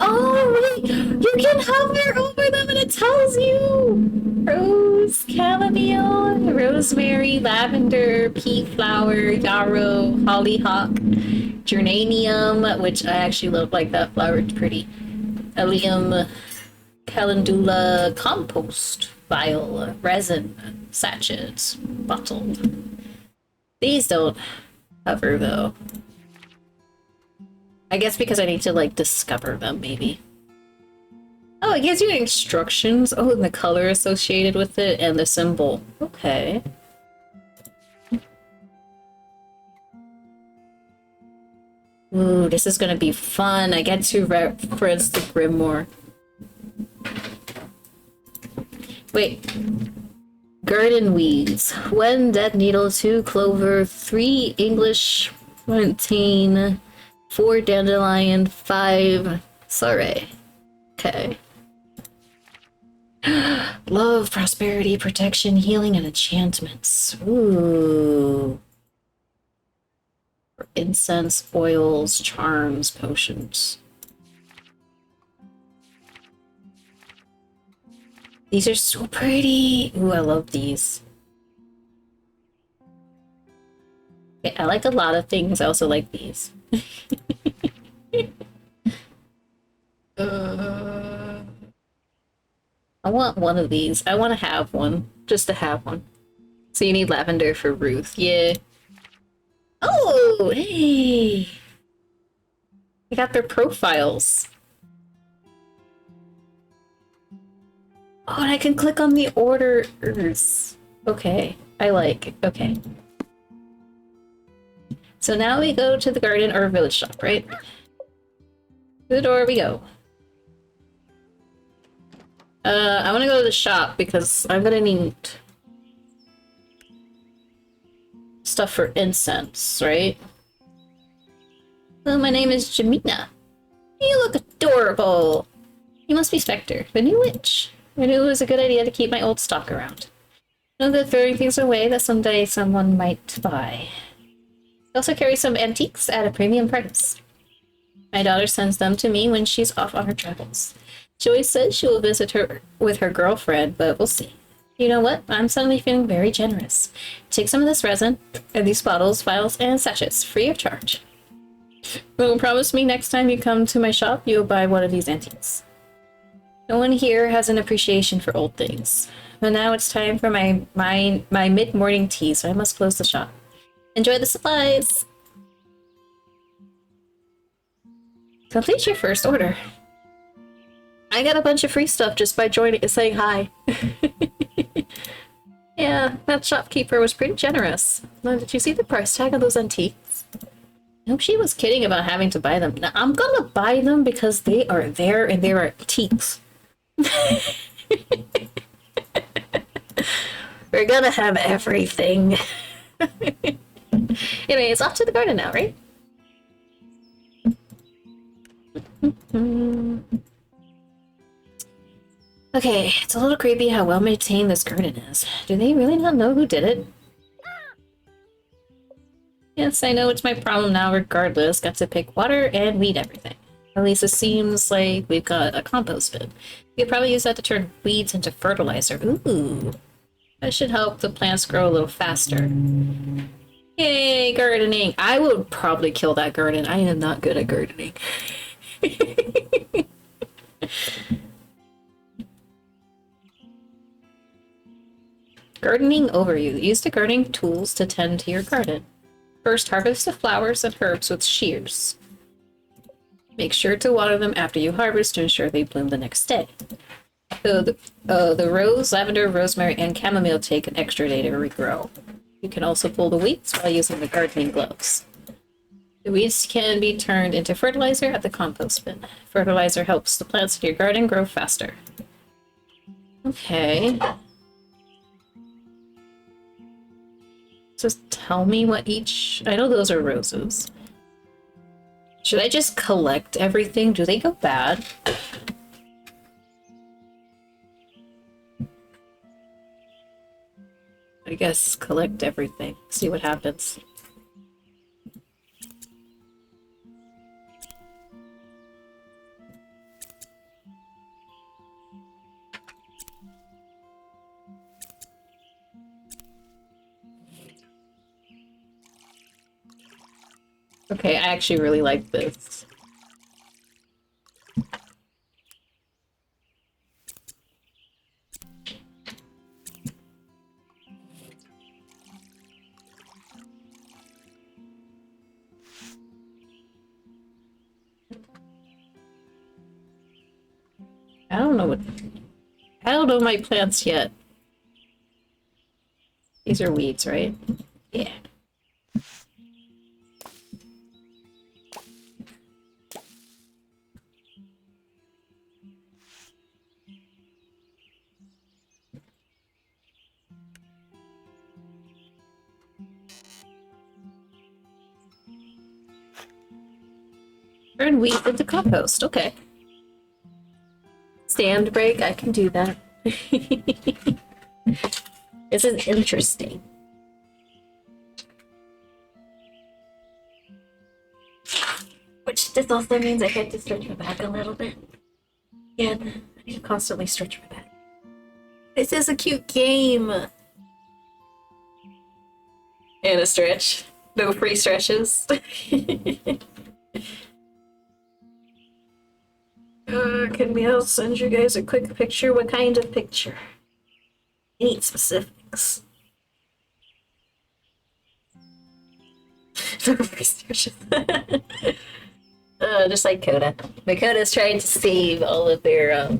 Oh, wait! You can hover over them and it tells you! Rose, chamomile, rosemary, lavender, pea flower, yarrow, hollyhock, geranium, which I actually love, like that flower, it's pretty. Allium, calendula, compost, vial, resin, sachets, bottled. These don't hover, though. I guess because I need to, like, discover them, maybe. Oh, it gives you instructions. Oh, and the color associated with it, and the symbol. Okay. Ooh, this is gonna be fun. I get to reference the grimoire. Wait. Garden weeds. 1 dead needle, 2 clover, 3 English plantain, 4 dandelion, 5 sorry. Okay. Love, prosperity, protection, healing, and enchantments. Ooh. Incense, oils, charms, potions. These are so pretty. Ooh, I love these. Okay, I like a lot of things. I also like these. I want one of these. I want to have one. Just to have one. So you need lavender for Ruth. Yeah. Oh, hey! They got their profiles. Oh, and I can click on the orders. Okay. I like. Okay. So now we go to the garden or village shop, right? To the door we go. I want to go to the shop because I'm gonna need stuff for incense, right? Hello, my name is Jamina. You look adorable. You must be Spectre, the new witch. I knew it was a good idea to keep my old stock around. No good throwing things away that someday someone might buy. I also carry some antiques at a premium price. My daughter sends them to me when she's off on her travels. She always says she will visit her with her girlfriend, but we'll see. You know what? I'm suddenly feeling very generous. Take some of this resin, and these bottles, vials, and sachets, free of charge. But promise me next time you come to my shop, you'll buy one of these antiques. No one here has an appreciation for old things. But now it's time for my mid-morning tea, so I must close the shop. Enjoy the supplies! Complete your first order. I got a bunch of free stuff just by saying hi. Yeah, that shopkeeper was pretty generous. Did you see the price tag on those antiques? I hope she was kidding about having to buy them. Now, I'm gonna buy them because they are there and they are antiques. We're gonna have everything. Anyway, it's off to the garden now, right? Okay, it's a little creepy how well maintained this garden is. Do they really not know who did it? Yes, I know it's my problem now regardless. Got to pick water and weed everything. At least it seems like we've got a compost bin. We could probably use that to turn weeds into fertilizer. Ooh. That should help the plants grow a little faster. Yay, gardening! I would probably kill that garden. I am not good at gardening. Gardening overview. Use the gardening tools to tend to your garden. First, harvest the flowers and herbs with shears. Make sure to water them after you harvest to ensure they bloom the next day. So the rose, lavender, rosemary, and chamomile take an extra day to regrow. You can also pull the weeds while using the gardening gloves. The weeds can be turned into fertilizer at the compost bin. Fertilizer helps the plants in your garden grow faster. Okay. Just tell me what each... I know those are roses. Should I just collect everything? Do they go bad? I guess collect everything. See what happens. Okay, I actually really like this. I don't know my plants yet. These are weeds, right? Yeah. Turn wheat into compost. Okay. Stand break. I can do that. This is interesting. Which this also means I had to stretch my back a little bit. Again, I need to constantly stretch my back. This is a cute game. And a stretch. No free stretches. Can we all send you guys a quick picture? What kind of picture? I need specifics. Just like Coda. But Coda's trying to save all of their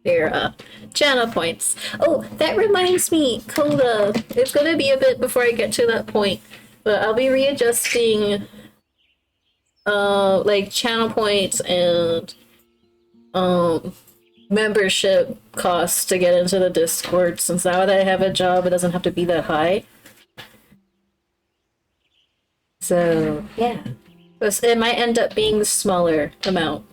your channel points. Oh, that reminds me, Coda. It's gonna be a bit before I get to that point, but I'll be readjusting like channel points and membership costs to get into the Discord, since now that I have a job it doesn't have to be that high. So yeah, it might end up being the smaller amount.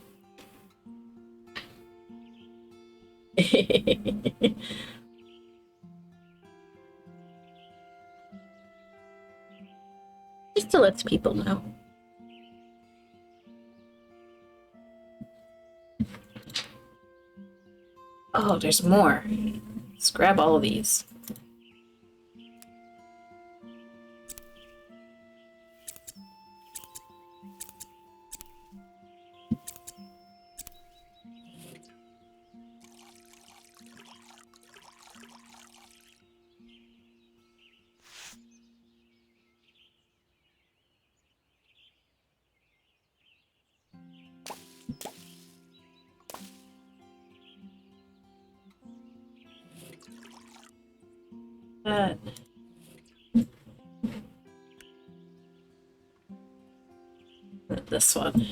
Just to let people know. Oh, there's more. Let's grab all of these. This one.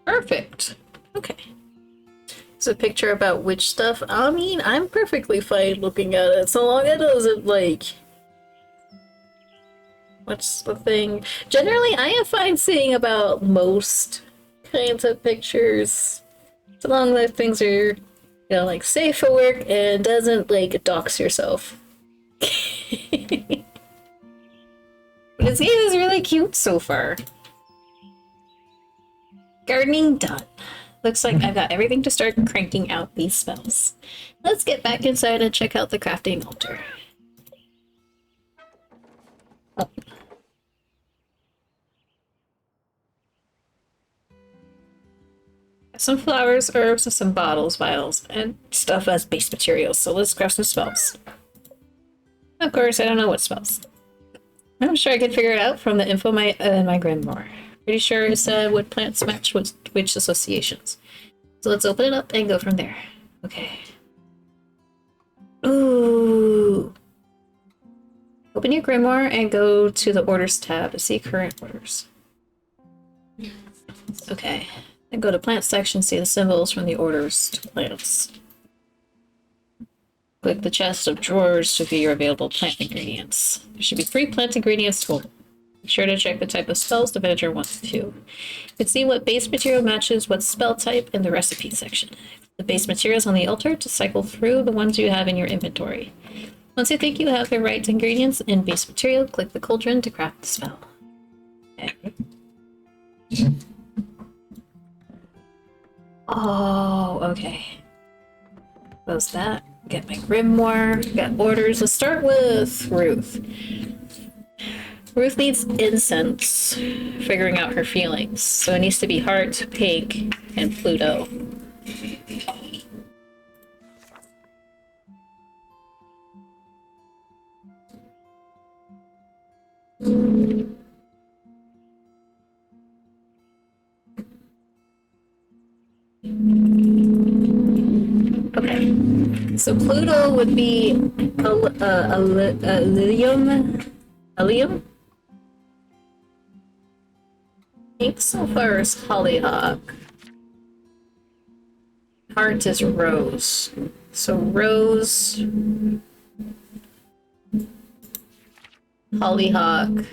Perfect. Okay. It's a picture about witch stuff. I mean, I'm perfectly fine looking at it, so long as it doesn't, like... What's the thing? Generally, I am fine seeing about most kinds of pictures. So long as things are, you know, like, safe for work and doesn't, like, dox yourself. But this game is really cute so far. Gardening done. Looks like I've got everything to start cranking out these spells. Let's get back inside and check out the crafting altar. Oh. Some flowers, herbs, and some bottles, vials, and stuff as base materials, so let's craft some spells. Of course, I don't know what spells. I'm sure I can figure it out from the info my grimoire. Pretty sure it said what plants match which associations. So let's open it up and go from there. Okay. Ooh. Open your grimoire and go to the orders tab to see current orders. Okay. Then go to plant section, see the symbols from the orders to plants. Click the chest of drawers to view your available plant ingredients. There should be 3 plant ingredients total. Be sure to check the type of spells the villager wants to. You can see what base material matches what spell type in the recipe section. The base materials on the altar to cycle through the ones you have in your inventory. Once you think you have the right ingredients and base material, click the cauldron to craft the spell. Okay. Oh, okay. Close that. Get my grimoire. Got orders. Let's start with Ruth. Ruth needs incense, figuring out her feelings. So it needs to be heart, pink, and Pluto. Okay, so Pluto would be Allium? Pink sulfur is hollyhock. Heart is rose. So rose, hollyhock,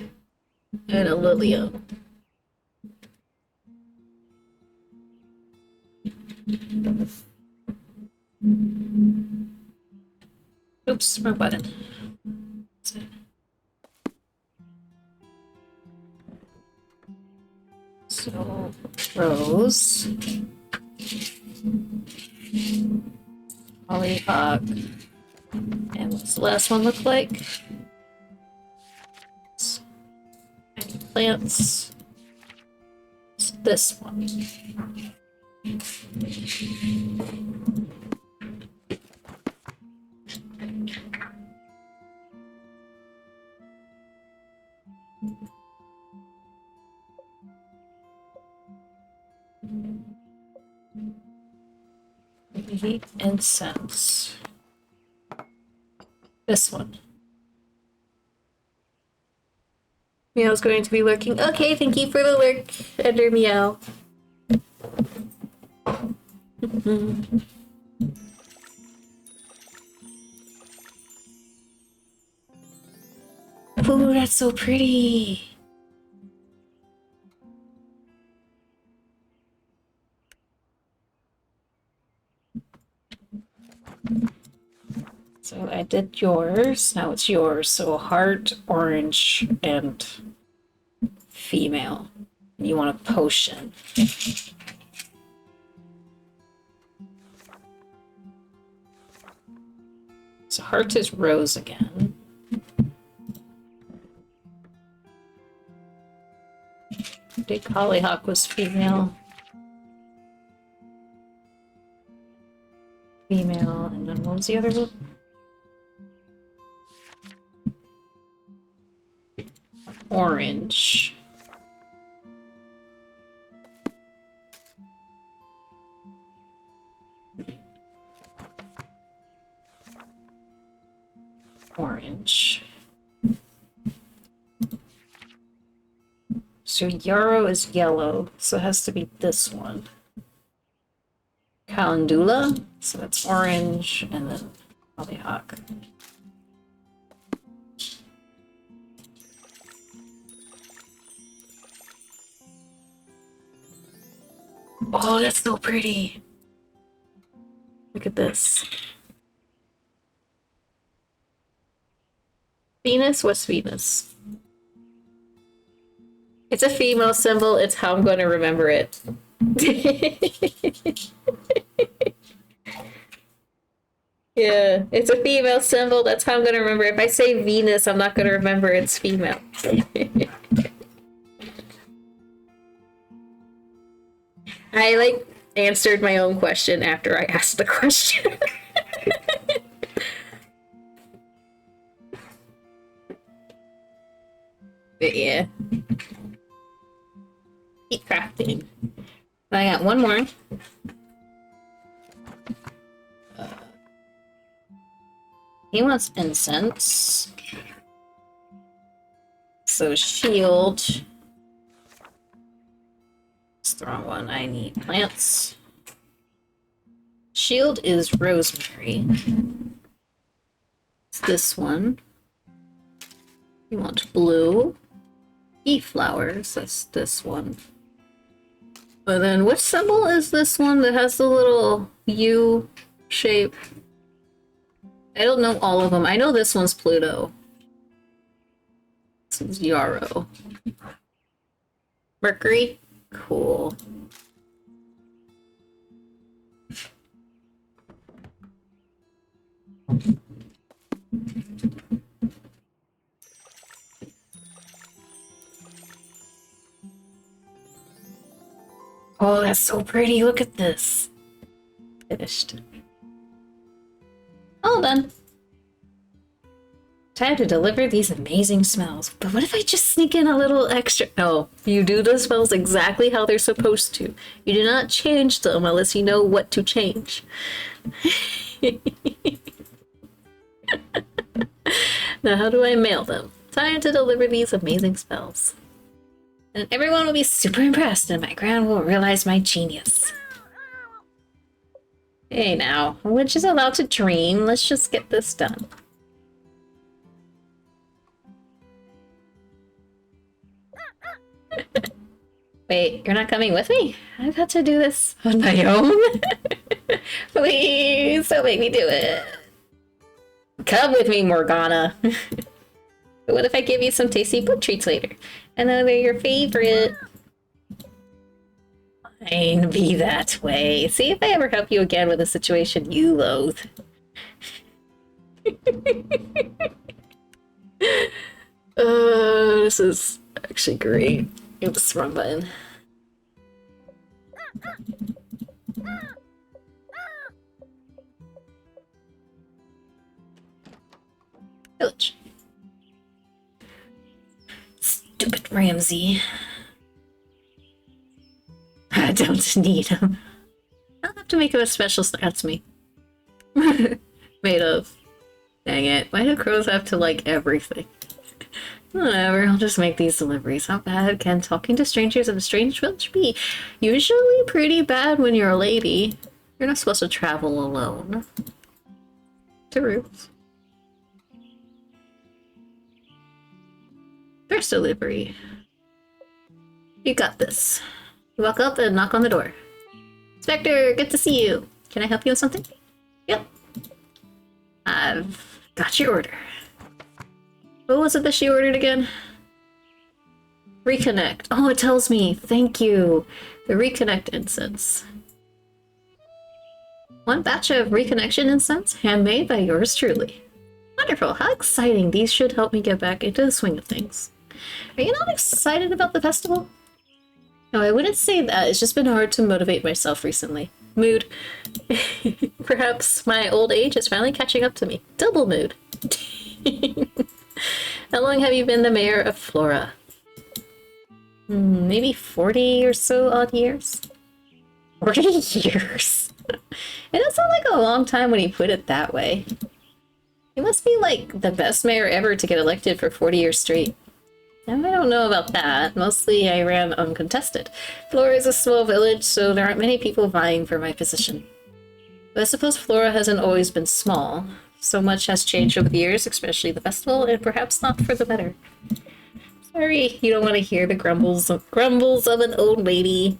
and a lilium. Oops, wrong button. So, rose, hollyhock, and what's the last one look like? Plants, this one. Heat incense. This one. Meow's going to be lurking. Okay, thank you for the lurk, Ender Meow. Ooh, that's so pretty. So I did yours, now it's yours. So heart, orange, and female. You want a potion. So heart is rose again. Big hollyhock was female. Female, and then what was the other one? Orange. Orange. So yarrow is yellow, so it has to be this one. Calendula, so that's orange, and then hollyhock. Oh, that's so pretty. Look at this. Venus? What's Venus? It's a female symbol. It's how I'm going to remember it. Yeah, it's a female symbol. That's how I'm going to remember it. If I say Venus, I'm not going to remember it's female. I, like, answered my own question after I asked the question. But yeah. Keep crafting. I got one more. He wants incense. So shield. It's the wrong one. I need plants. Shield is rosemary. It's this one. You want blue. E-flowers, that's this one. But then which symbol is this one that has the little U shape? I don't know all of them. I know this one's Pluto. This one's Yarrow. Mercury? Cool. Oh, that's so pretty. Look at this. Finished. All done. Time to deliver these amazing smells. But what if I just sneak in a little extra? No, you do the smells exactly how they're supposed to. You do not change them unless you know what to change. Now, how do I mail them? Time to deliver these amazing spells. And everyone will be super impressed, and my crown will realize my genius. Hey now, a witch is allowed to dream. Let's just get this done. Wait, you're not coming with me? I've had to do this on my own. Please, don't make me do it. Come with me, Morgana. But what if I give you some tasty book treats later? I know they're your favorite. Fine, be that way. See if I ever help you again with a situation you loathe. This is actually great. Oops, wrong button. Stupid Ramsey. I don't need him. I'll have to make him a special that's me. Made of. Dang it. Why do crows have to like everything? Whatever, I'll just make these deliveries. How bad can talking to strangers in a strange village be? Usually pretty bad when you're a lady. You're not supposed to travel alone. True. First delivery. You got this. You walk up and knock on the door. Spectre, good to see you. Can I help you with something? Yep. I've got your order. What was it that she ordered again? Reconnect. Oh, it tells me. Thank you. The Reconnect incense. One batch of Reconnection incense, handmade by yours truly. Wonderful. How exciting. These should help me get back into the swing of things. Are you not excited about the festival? No, I wouldn't say that. It's just been hard to motivate myself recently. Mood. Perhaps my old age is finally catching up to me. Double mood. How long have you been the mayor of Flora? Maybe 40 or so odd years? 40 years? It does sound like a long time when you put it that way. You must be like the best mayor ever to get elected for 40 years straight. I don't know about that. Mostly I ran uncontested. Flora is a small village, so there aren't many people vying for my position. But I suppose Flora hasn't always been small. So much has changed over the years, especially the festival, and perhaps not for the better. Sorry, you don't want to hear the grumbles of an old lady.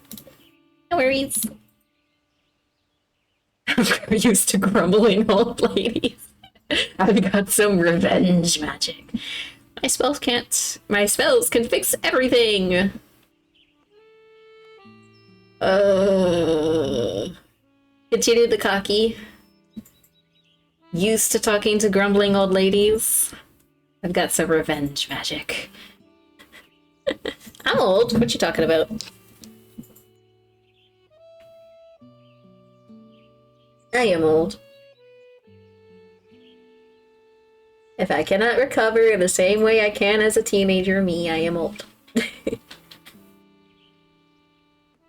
No worries. I'm used to grumbling old ladies. I've got some revenge magic. My spells can fix everything. Continue the cocky. Used to talking to grumbling old ladies. I've got some revenge magic. I'm old. What you talking about? I am old. If I cannot recover in the same way I can as a teenager, I am old.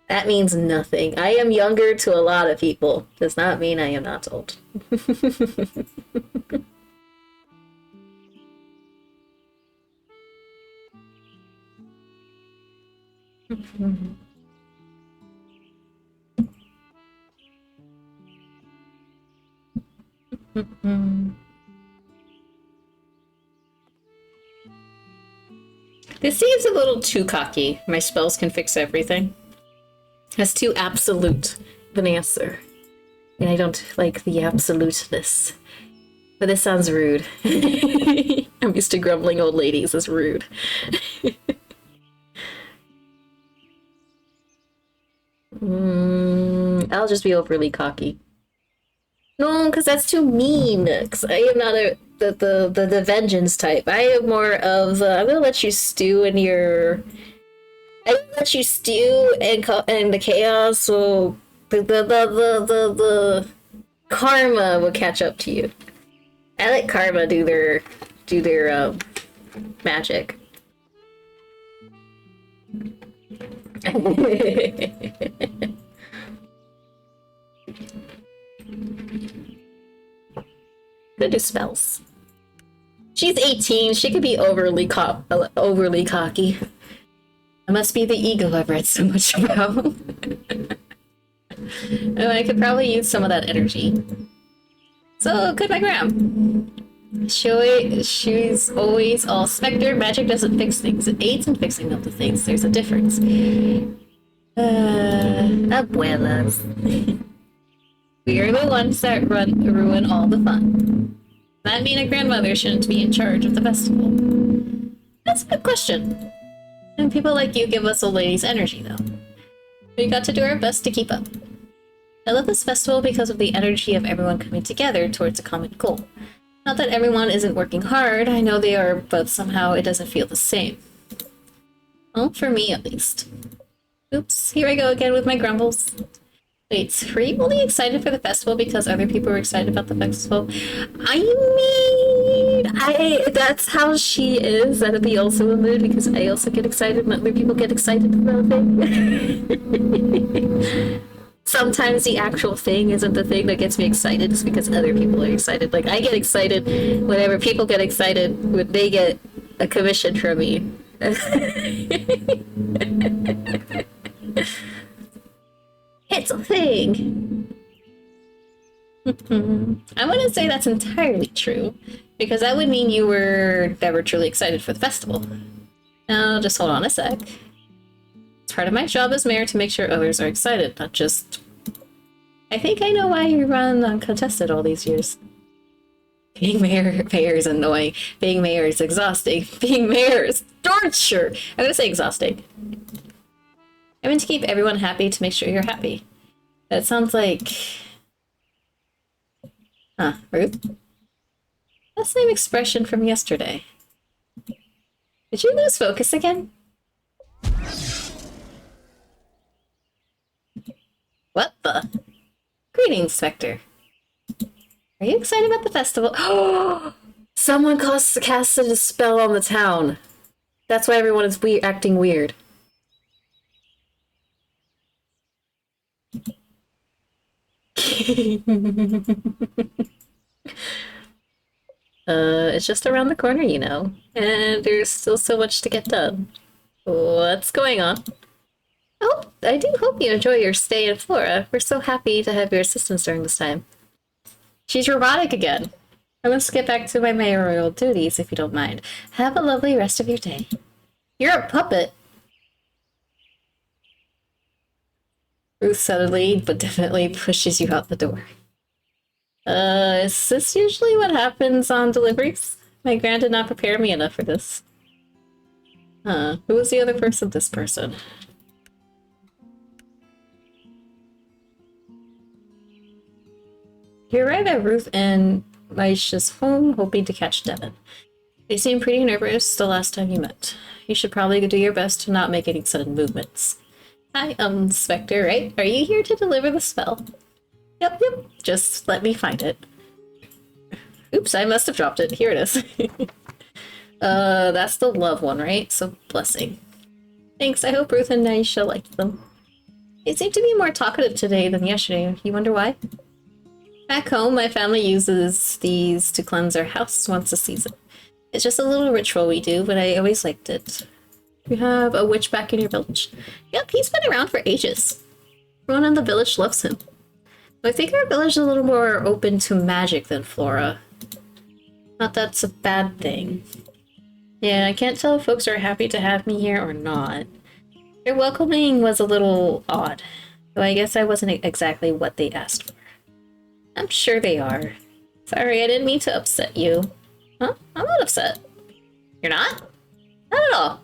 That means nothing. I am younger to a lot of people. Does not mean I am not old. This seems a little too cocky. My spells can fix everything. That's too absolute of an answer. And I don't like the absoluteness. But this sounds rude. I'm used to grumbling old ladies as rude. I'll just be overly cocky. No, because that's too mean. Because I am not the vengeance type. I am more of I'm gonna let you stew in your. I'm gonna let you stew and the chaos. So the karma will catch up to you. I let karma do their magic. Could do spells. She's 18. She could be overly cocky. It must be the ego I've read so much about. Oh, I could probably use some of that energy. So could my gram. She's always all Spectre. Magic doesn't fix things. It aids in fixing up the things. There's a difference. Abuelas. We are the ones that ruin all the fun. Does that mean a grandmother shouldn't be in charge of the festival? That's a good question. And people like you give us old ladies energy, though. We got to do our best to keep up. I love this festival because of the energy of everyone coming together towards a common goal. Not that everyone isn't working hard, I know they are, but somehow it doesn't feel the same. Well, for me at least. Oops, here I go again with my grumbles. Wait, were you only excited for the festival because other people were excited about the festival? I mean, that's how she is. That'd be also a mood because I also get excited when other people get excited about things. Sometimes the actual thing isn't the thing that gets me excited, it's because other people are excited. Like, I get excited whenever people get excited when they get a commission from me. It's a thing! I wouldn't say that's entirely true, because that would mean you were never truly excited for the festival. Now, just hold on a sec. It's part of my job as mayor to make sure others are excited, not just... I think I know why you run uncontested all these years. Being mayor is annoying. Being mayor is exhausting. Being mayor is torture! I'm gonna say exhausting. I mean to keep everyone happy to make sure you're happy. That sounds like... Huh, Ruth? That same expression from yesterday. Did you lose focus again? What the? Greetings, Spectre. Are you excited about the festival? Oh! Someone casted a spell on the town. That's why everyone is acting weird. It's just around the corner, you know. And there's still so much to get done. What's going on? Oh, I do hope you enjoy your stay in Flora. We're so happy to have your assistance during this time. She's robotic again. I must get back to my mayoral duties, if you don't mind. Have a lovely rest of your day. You're a puppet. Ruth subtly, but definitely pushes you out the door. Is this usually what happens on deliveries? My gran did not prepare me enough for this. Who was the other person? This person. You arrived at Ruth and Maisha's home, hoping to catch Devin. You seemed pretty nervous the last time you met. You should probably do your best to not make any sudden movements. Hi, Spectre, right? Are you here to deliver the spell? Yep. Just let me find it. Oops, I must have dropped it. Here it is. That's the love one, right? So, blessing. Thanks, I hope Ruth and Naisha liked them. They seem to be more talkative today than yesterday. You wonder why? Back home, my family uses these to cleanse our house once a season. It's just a little ritual we do, but I always liked it. You have a witch back in your village. Yep, he's been around for ages. Everyone in the village loves him. I think our village is a little more open to magic than Flora. Not that's a bad thing. Yeah, I can't tell if folks are happy to have me here or not. Their welcoming was a little odd, though I guess I wasn't exactly what they asked for. I'm sure they are. Sorry, I didn't mean to upset you. Huh? I'm not upset. You're not? Not at all.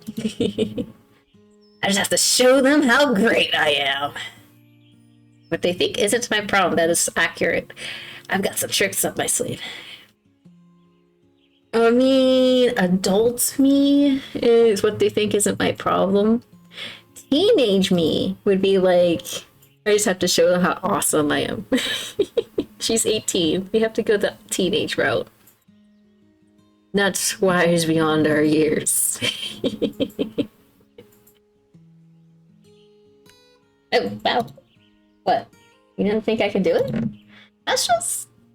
I just have to show them how great I am. What they think isn't my problem, that is accurate. I've got some tricks up my sleeve. I mean, adult me is what they think isn't my problem. Teenage me would be like, I just have to show them how awesome I am. She's 18. We have to go the teenage route. Not wise beyond our years. Oh, wow. What? You didn't think I could do it? That's a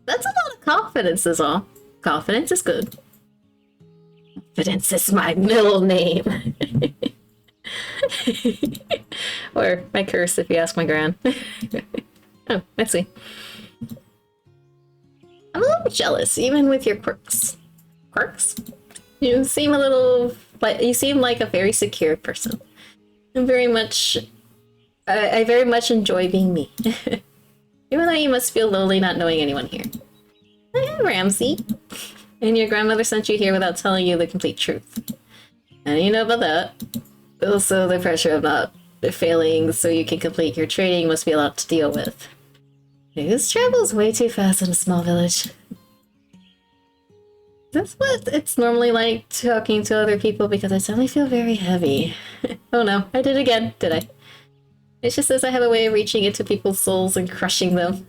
lot of confidence is all. Confidence is good. Confidence is my middle name. Or my curse if you ask my gran. Oh, let's see. I'm a little jealous, even with your quirks. Quirks? You seem like a very secure person. I'm very much... I very much enjoy being me. Even though you must feel lonely not knowing anyone here. Hi, Ramsey. And your grandmother sent you here without telling you the complete truth. And you know about that. Also, the pressure of not failing so you can complete your training must be a lot to deal with. News travels way too fast in a small village. That's what it's normally like talking to other people because I suddenly feel very heavy. Oh no, I did again, did I? It just says I have a way of reaching into people's souls and crushing them.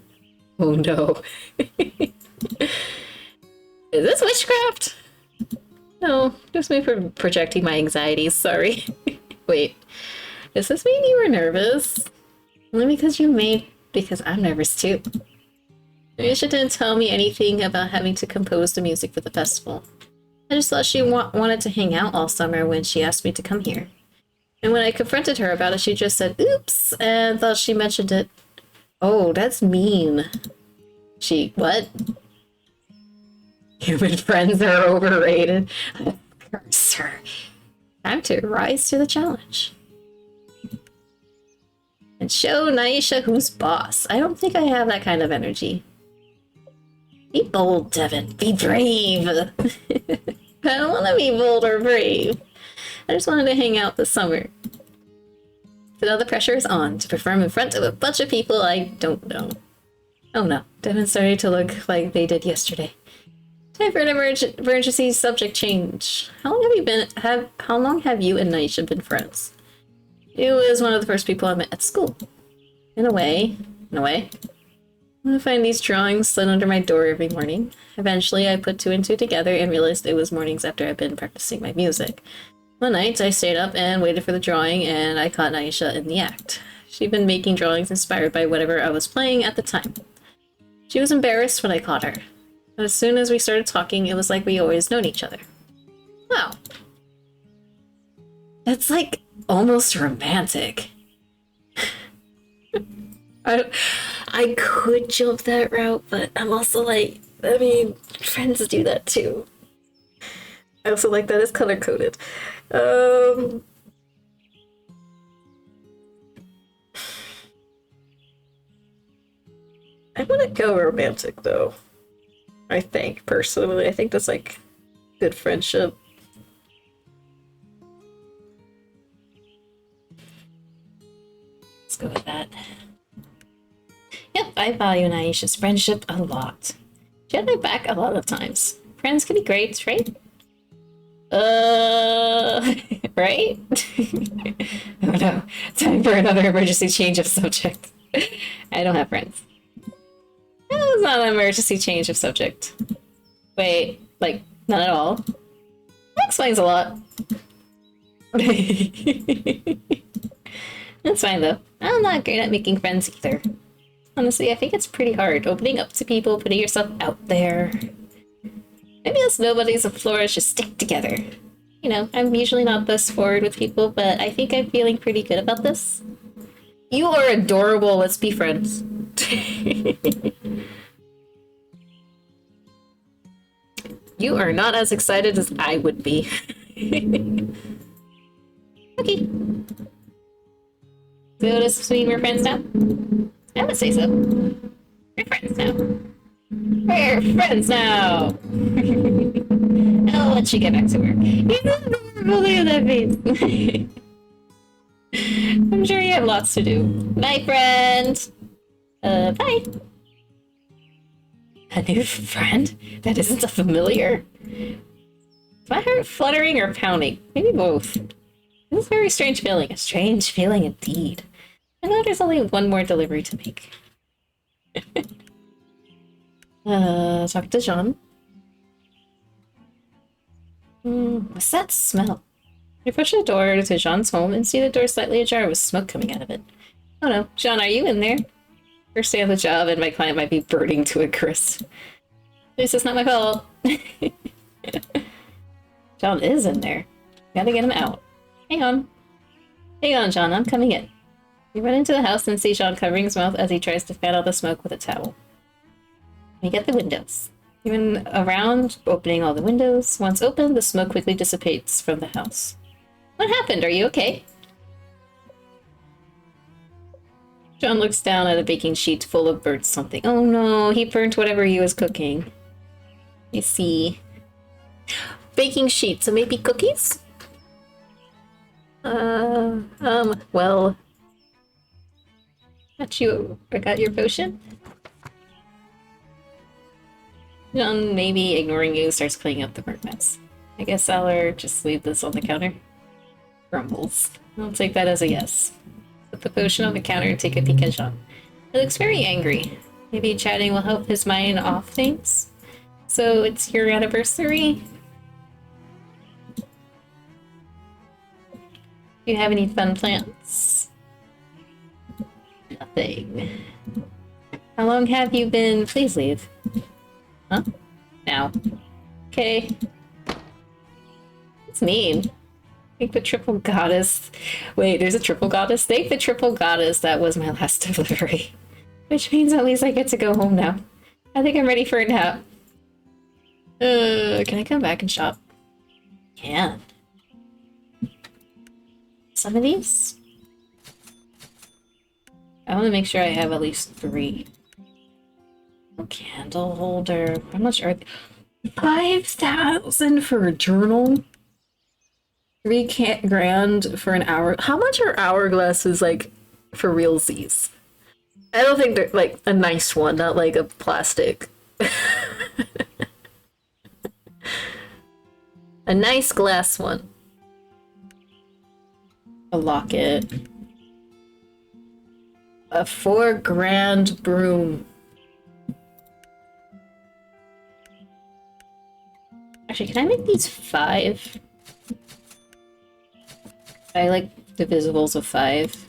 Oh no. Is this witchcraft? No, just me for projecting my anxieties, sorry. Wait, does this mean you were nervous? Only because I'm nervous too. Aisha didn't tell me anything about having to compose the music for the festival. I just thought she wanted to hang out all summer when she asked me to come here. And when I confronted her about it, she just said, oops, and thought she mentioned it. Oh, that's mean. What? Human friends are overrated. Curse her. Time to rise to the challenge. And show Naisha who's boss. I don't think I have that kind of energy. Be bold, Devin. Be brave. I don't want to be bold or brave. I just wanted to hang out this summer. So now the pressure is on to perform in front of a bunch of people I don't know. Oh no, Devin started to look like they did yesterday. Time for an emergency subject change. How long have you and Naisha been friends? It was one of the first people I met at school. In a way. I'm gonna find these drawings slid under my door every morning. Eventually, I put two and two together and realized it was mornings after I'd been practicing my music. One night, I stayed up and waited for the drawing, and I caught Naisha in the act. She'd been making drawings inspired by whatever I was playing at the time. She was embarrassed when I caught her. But as soon as we started talking, it was like we always known each other. Wow. That's like almost romantic. I could jump that route, but I'm also like, I mean, friends do that too. I also like that it's color-coded. I want to go romantic, though. I think, personally. I think that's, like, good friendship. Let's go with that. Yep, I value Naisha's friendship a lot. She had my back a lot of times. Friends can be great, right? Right? Oh no, time for another emergency change of subject. I don't have friends. No, it's not an emergency change of subject. Wait, like, not at all. That explains a lot. That's fine though. I'm not great at making friends either. Honestly, I think it's pretty hard opening up to people, putting yourself out there. Maybe us nobodies of Flora should stick together. You know, I'm usually not this forward with people, but I think I'm feeling pretty good about this. You are adorable, let's be friends. You are not as excited as I would be. Okay. So does this mean we're friends now? I would say so. We're friends now. We're friends now! I'll let you get back to work. He's adorable, look at that face. I'm sure you have lots to do. Bye, friend! Bye! A new friend? That isn't a familiar. Is my heart fluttering or pounding? Maybe both. This is a very strange feeling. A strange feeling indeed. I know there's only one more delivery to make. Talk to Jean. What's that smell? I push the door to Jean's home and see the door slightly ajar with smoke coming out of it. Oh no, Jean, are you in there? First day of the job and my client might be burning to a crisp. At least it's not my fault. Jean is in there. Gotta get him out. Hang on. Hang on, Jean, I'm coming in. You run into the house and see Jean covering his mouth as he tries to fan out the smoke with a towel. We get the windows. Even around, opening all the windows. Once open, the smoke quickly dissipates from the house. What happened? Are you okay? John looks down at a baking sheet full of burnt something. Oh no, he burnt whatever he was cooking. I see. Baking sheet, so maybe cookies? Well... I got your potion? John, maybe ignoring you, starts cleaning up the burnt mess. I guess I'll just leave this on the counter. Grumbles. I'll take that as a yes. the potion on the counter and take a peek at Jean. He looks very angry. Maybe chatting will help his mind off things. So it's your anniversary? Do you have any fun plans? Nothing. How long have you been? Please leave. Huh? Now. Okay. It's mean. Thank the triple goddess. Wait, there's a triple goddess? Thank the triple goddess. That was my last delivery. Which means at least I get to go home now. I think I'm ready for a nap. Can I come back and shop? Can. Some of these? I want to make sure I have at least 3. Oh, candle holder. How much are they? 5,000 for a journal? 3 grand for an hour. How much are hourglasses like for realsies? I don't think they're like a nice one, not like a plastic. A nice glass one. A locket. A 4 grand broom. Actually, can I make these 5? I like divisibles of 5.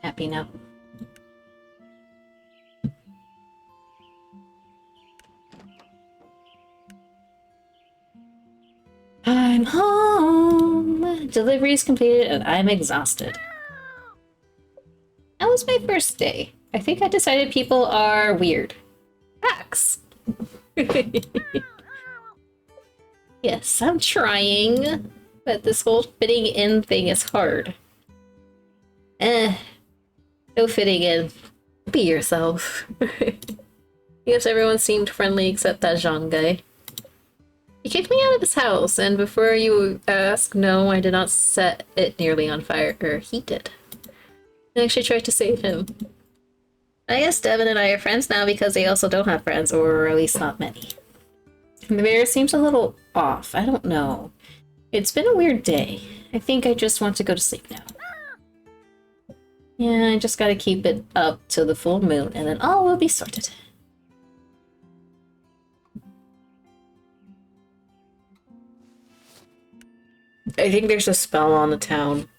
Happy now. I'm home. Delivery's completed and I'm exhausted. That was my first day. I think I decided people are weird. Facts. Yes, I'm trying, but this whole fitting in thing is hard. No fitting in. Be yourself. Yes, everyone seemed friendly except that Jean guy. He kicked me out of his house, and before you ask, no, I did not set it nearly on fire. Or he did. I actually tried to save him. I guess Devin and I are friends now because they also don't have friends, or at least not many. The bear seems a little off. I don't know. It's been a weird day. I think I just want to go to sleep now. Yeah, I just gotta keep it up till the full moon, and then all will be sorted. I think there's a spell on the town.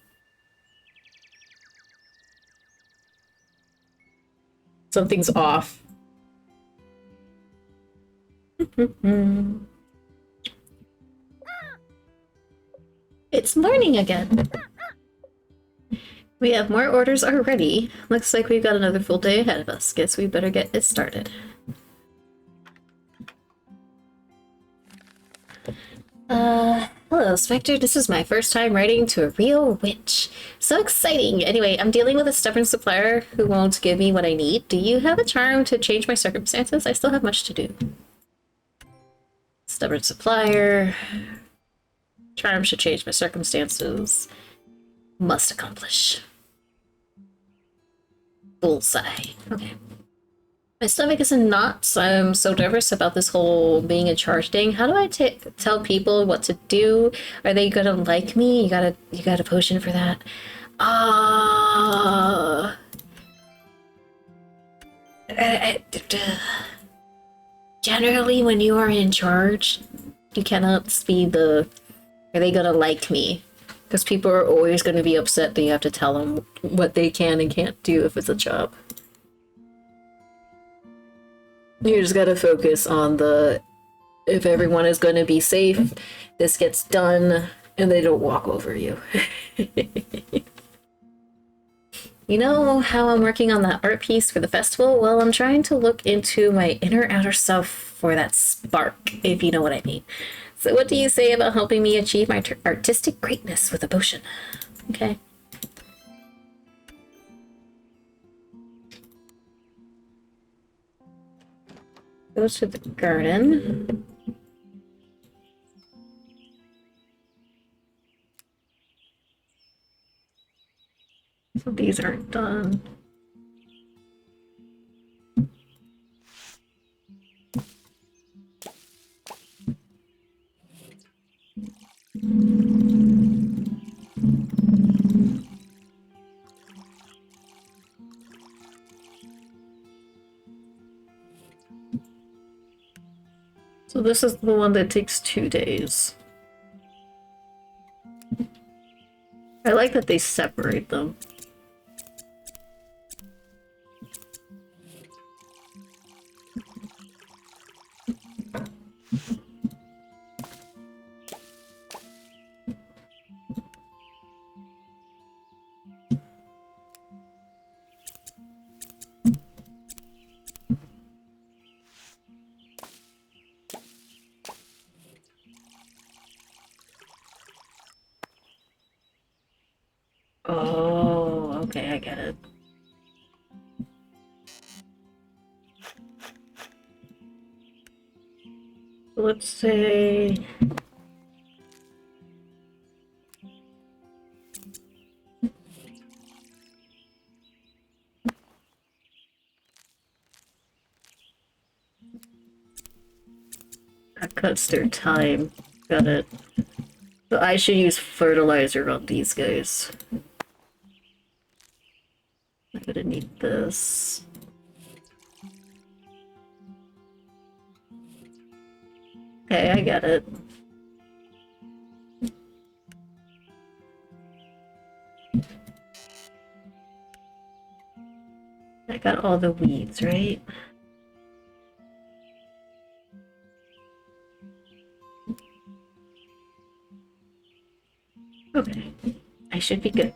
Something's off. It's morning again. We have more orders already. Looks like we've got another full day ahead of us. Guess we better get it started. Hello, Spectre. This is my first time writing to a real witch. So exciting! Anyway, I'm dealing with a stubborn supplier who won't give me what I need. Do you have a charm to change my circumstances? I still have much to do. Stubborn supplier. Charm should change my circumstances. Must accomplish. Bullseye. Okay. My stomach is in knots. I'm so nervous about this whole being in charge thing. How do I tell people what to do? Are they gonna like me? You got a potion for that? Generally, when you are in charge, you cannot be the... Are they gonna like me? Because people are always going to be upset that you have to tell them what they can and can't do if it's a job. You just gotta focus on the... If everyone is going to be safe, this gets done, and they don't walk over you. You know how I'm working on that art piece for the festival? Well, I'm trying to look into my inner outer self for that spark, if you know what I mean. So what do you say about helping me achieve my artistic greatness with a potion? Okay. Go to the garden. So these aren't done. So this is the one that takes 2 days. I like that they separate them. Oh, okay, I get it. Let's say... that cuts their time. Got it. So I should use fertilizer on these guys. I'm gonna need this. Okay, I get it. I got all the weeds, right? Okay, I should be good.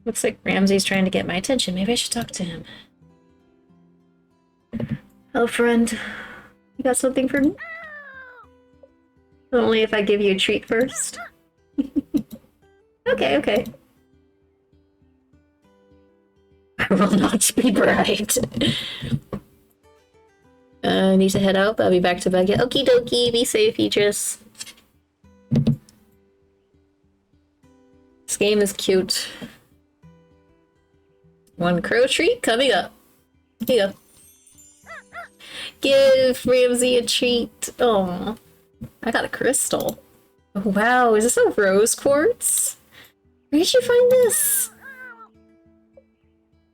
Looks like Ramsey's trying to get my attention. Maybe I should talk to him. Hello, friend. You got something for me? Only if I give you a treat first. Okay, okay. I will not be bright. I need to head out, but I'll be back to bed. Okie dokie, be safe, Idris. This game is cute. One crow treat coming up. Here you go. Give Ramsey a treat. Oh, I got a crystal. Oh, wow, is this a rose quartz? Where did you find this?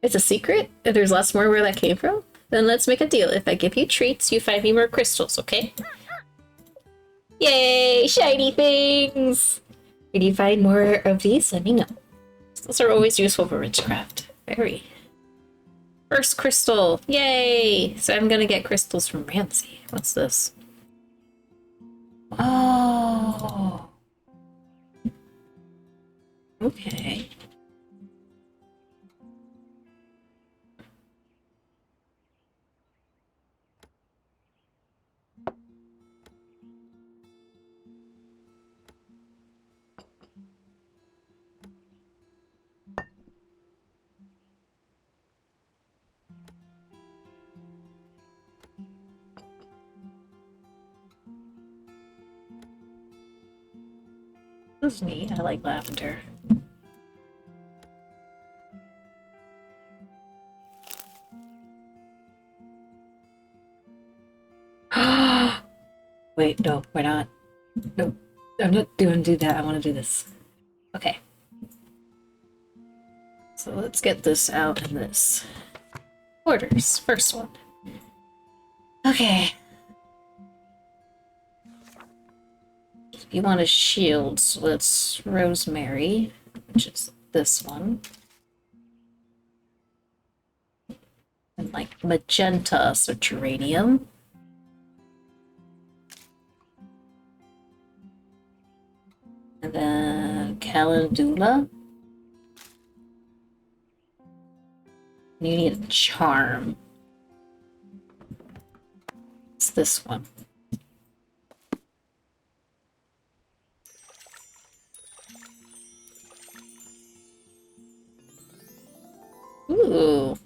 It's a secret? There's lots more where that came from? Then let's make a deal. If I give you treats, you find me more crystals, okay? Yay! Shiny things! If you find more of these, let me know. Those are always useful for witchcraft. Very. First crystal! Yay! So I'm gonna get crystals from Ramsey. What's this? Oh! Okay. This is neat. I like lavender. Wait, no, we're not. No, I'm not doing that. I want to do this. Okay. So let's get this out in this. Orders. First one. Okay. You want a shield, so let's rosemary, which is this one. And like magenta, so geranium. And then calendula. And you need a charm. It's this one. Ooh.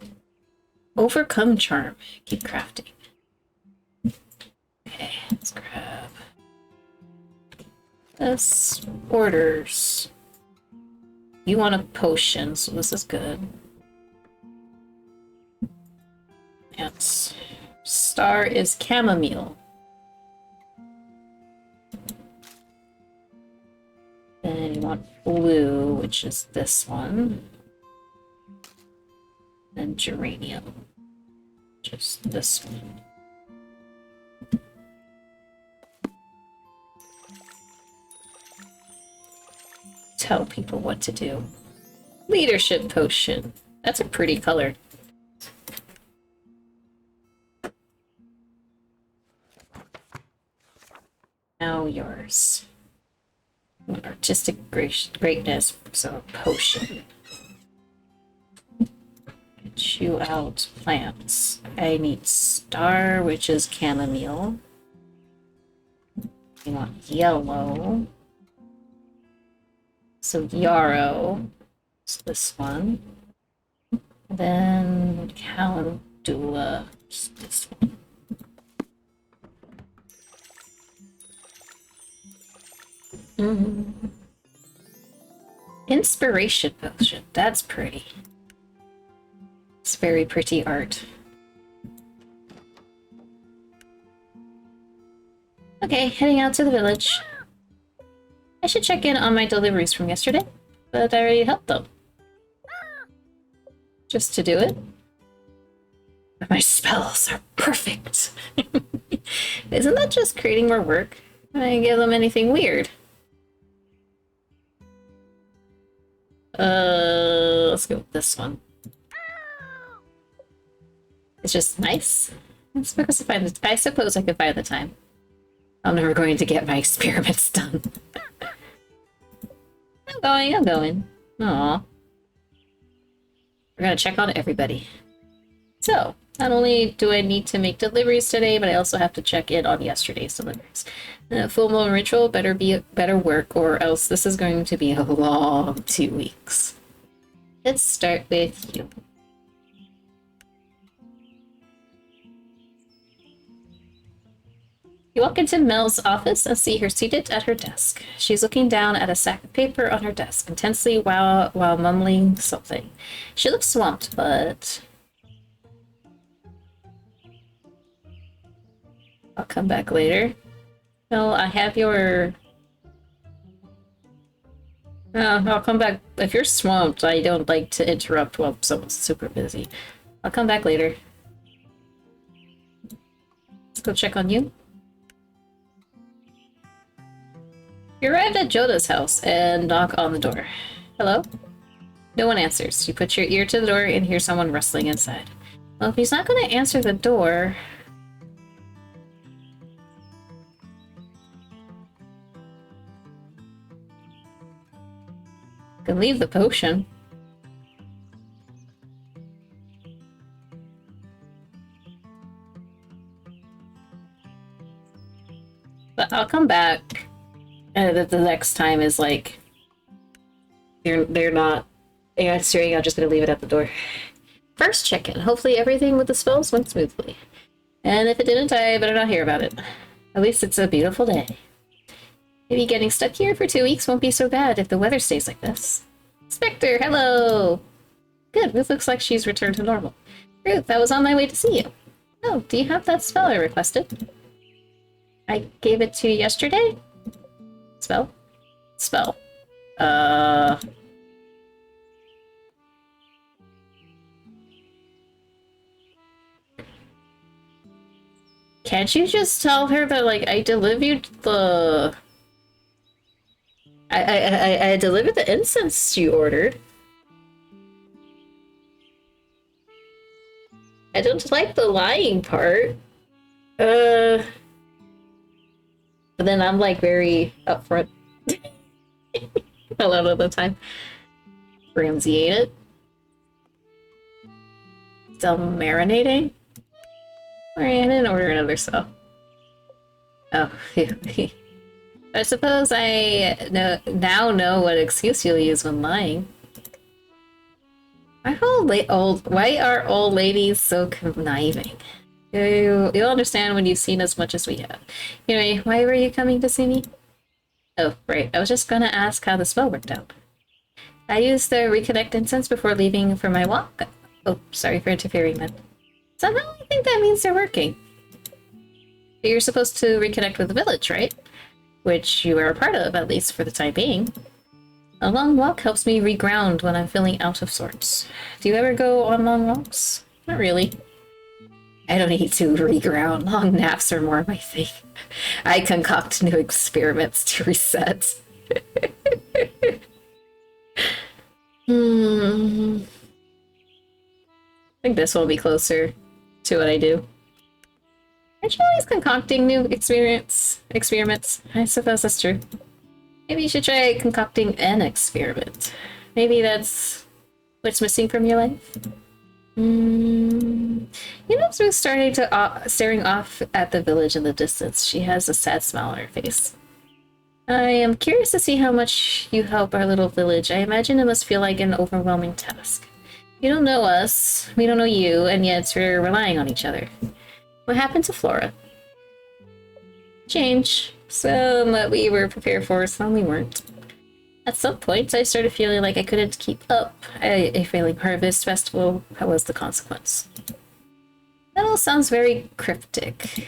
Overcome charm. Keep crafting. Okay, let's grab this. Orders. You want a potion, so this is good. Yes. Star is chamomile. Then you want blue, which is this one. And geranium, which is this one. Tell people what to do. Leadership potion. That's a pretty color. Now yours. Artistic greatness, so a potion. Chew out plants. I need star, which is chamomile. You want yellow. So yarrow is this one. Then calendula is this one. Inspiration potion. That's pretty. It's very pretty art. Okay, heading out to the village. I should check in on my deliveries from yesterday, but I already helped them. Just to do it. My spells are perfect. Isn't that just creating more work? Can I give them anything weird? Let's go with this one. It's just nice. I suppose I could find the time. I'm never going to get my experiments done. I'm going. Aww. We're gonna check on everybody. So, not only do I need to make deliveries today, but I also have to check in on yesterday's deliveries. Full moon ritual better work, or else this is going to be a long 2 weeks. Let's start with you. You walk into Mel's office and see her seated at her desk. She's looking down at a sack of paper on her desk, intensely while mumbling something. She looks swamped, but... I'll come back later. Mel, I have your... I'll come back. If you're swamped, I don't like to interrupt while someone's super busy. I'll come back later. Let's go check on you. You arrived at Joda's house and knock on the door. Hello? No one answers. You put your ear to the door and hear someone rustling inside. Well, if he's not going to answer the door... I can leave the potion. But I'll come back. That the next time is like they're not answering. I'm just gonna leave it at the door. First check-in. Hopefully everything with the spells went smoothly. And if it didn't, I better not hear about it. At least it's a beautiful day. Maybe getting stuck here for 2 weeks won't be so bad if the weather stays like this. Spectre, hello! Good, Ruth looks like she's returned to normal. Ruth, I was on my way to see you. Oh, do you have that spell I requested? I gave it to you yesterday? Spell? Spell. Can't you just tell her that, like, I delivered the... I delivered the incense you ordered. I don't like the lying part. But then I'm like very upfront a lot of the time. Ramsey ate it. Still marinating? I didn't order another cell. Oh, I suppose I now know what excuse you'll use when lying. Why are old ladies so conniving? You'll understand when you've seen as much as we have. Anyway, why were you coming to see me? Oh, right. I was just gonna ask how the spell worked out. I used the reconnect incense before leaving for my walk. Oh, sorry for interfering then. Somehow I think that means they're working. But you're supposed to reconnect with the village, right? Which you are a part of, at least for the time being. A long walk helps me reground when I'm feeling out of sorts. Do you ever go on long walks? Not really. I don't need to reground. Long naps are more my thing. I concoct new experiments to reset. I think this will be closer to what I do. Aren't you always concocting new experiments? I suppose that's true. Maybe you should try concocting an experiment. Maybe that's what's missing from your life? You know, Ruth starting to staring off at the village in the distance. She has a sad smile on her face. I am curious to see how much you help our little village. I imagine it must feel like an overwhelming task. You don't know us, we don't know you, and yet we're relying on each other. What happened to Flora? Change. Some that we were prepared for, some we weren't. At some point, I started feeling like I couldn't keep up. A failing harvest festival was the consequence. That all sounds very cryptic.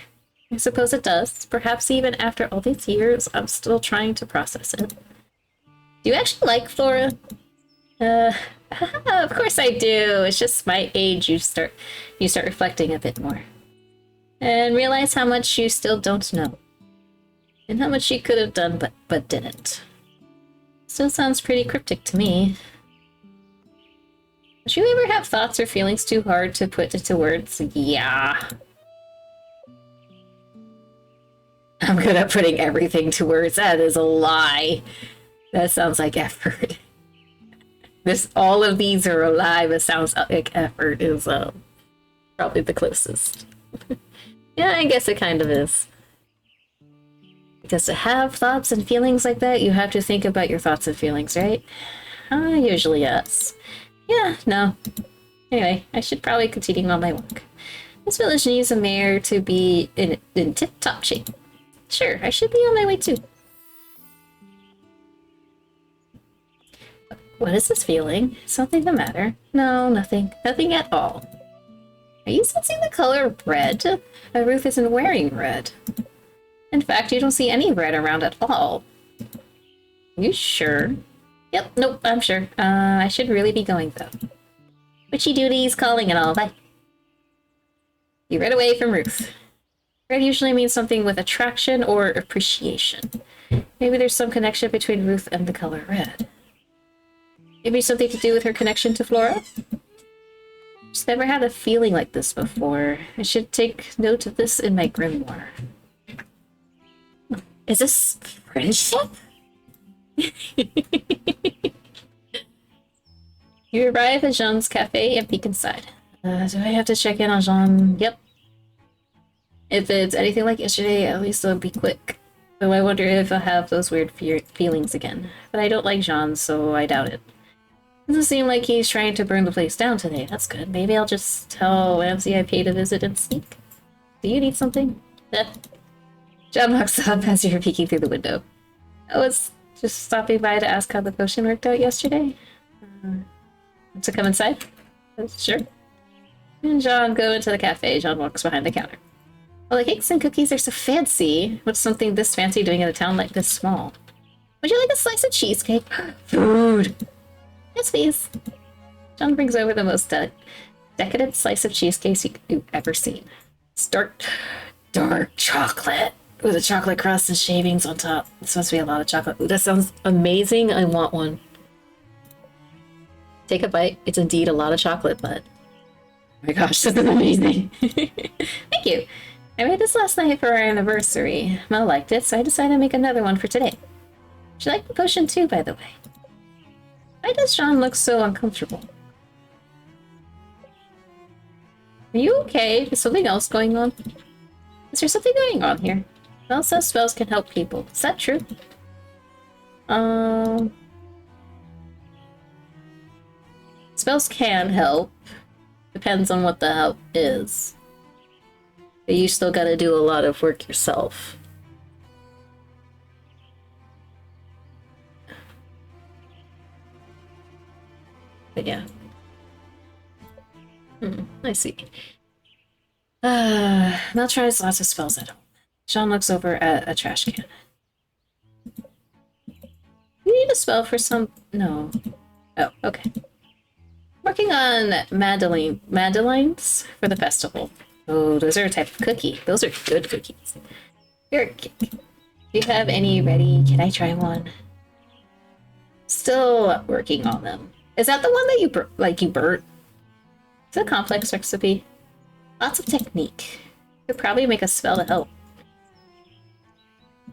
I suppose it does. Perhaps even after all these years, I'm still trying to process it. Do you actually like Flora? Of course I do. It's just my age. You start reflecting a bit more. And realize how much you still don't know. And how much you could have done but didn't. Still sounds pretty cryptic to me. Did you ever have thoughts or feelings too hard to put into words? Yeah. I'm good at putting everything to words. That is a lie. That sounds like effort. All of these are a lie, but sounds like effort is probably the closest. Yeah, I guess it kind of is. Because to have thoughts and feelings like that, you have to think about your thoughts and feelings, right? Usually yes. Yeah, no. Anyway, I should probably continue on my walk. This village needs a mayor to be in tip-top shape. Sure, I should be on my way too. What is this feeling? Something the matter? No, nothing. Nothing at all. Are you sensing the color red? Ruth isn't wearing red. In fact, you don't see any red around at all. You sure? Yep, nope, I'm sure. I should really be going though. Witchy duties, calling and all, bye. You read away from Ruth. Red usually means something with attraction or appreciation. Maybe there's some connection between Ruth and the color red. Maybe something to do with her connection to Flora? Just never had a feeling like this before. I should take note of this in my grimoire. Is this friendship? You arrive at Jean's cafe and peek inside. Do I have to check in on Jean? Yep. If it's anything like yesterday, at least it'll be quick. Though I wonder if I'll have those weird feelings again. But I don't like Jean, so I doubt it. Doesn't seem like he's trying to burn the place down today. That's good. Maybe I'll just tell Ramsey I paid a visit and sneak. Do you need something? John walks up as you're peeking through the window. I was just stopping by to ask how the potion worked out yesterday. To come inside? Sure. And John go into the cafe. John walks behind the counter. Well, the cakes and cookies are so fancy. What's something this fancy doing in a town like this small? Would you like a slice of cheesecake? Food! Yes, please. John brings over the most decadent slice of cheesecake you've ever seen. It's dark chocolate with a chocolate crust and shavings on top. It's supposed to be a lot of chocolate. Ooh, that sounds amazing. I want one. Take a bite. It's indeed a lot of chocolate, but oh my gosh, this is amazing. Thank you. I made this last night for our anniversary. Mel liked it, so I decided to make another one for today. She liked the potion too, by the way. Why does Jean look so uncomfortable? Are you okay? Is something else going on? Is there something going on here? Mel says spells can help people. Is that true? Spells can help. Depends on what the help is. But you still gotta do a lot of work yourself. But yeah. I see. Mel tries lots of spells at home. Sean looks over at a trash can. You need spell for some... No. Oh, okay. Working on madeleines for the festival. Oh, those are a type of cookie. Those are good cookies. You're a cake. Do you have any ready? Can I try one? Still working on them. Is that the one that you burnt? It's a complex recipe. Lots of technique. Could probably make a spell to help.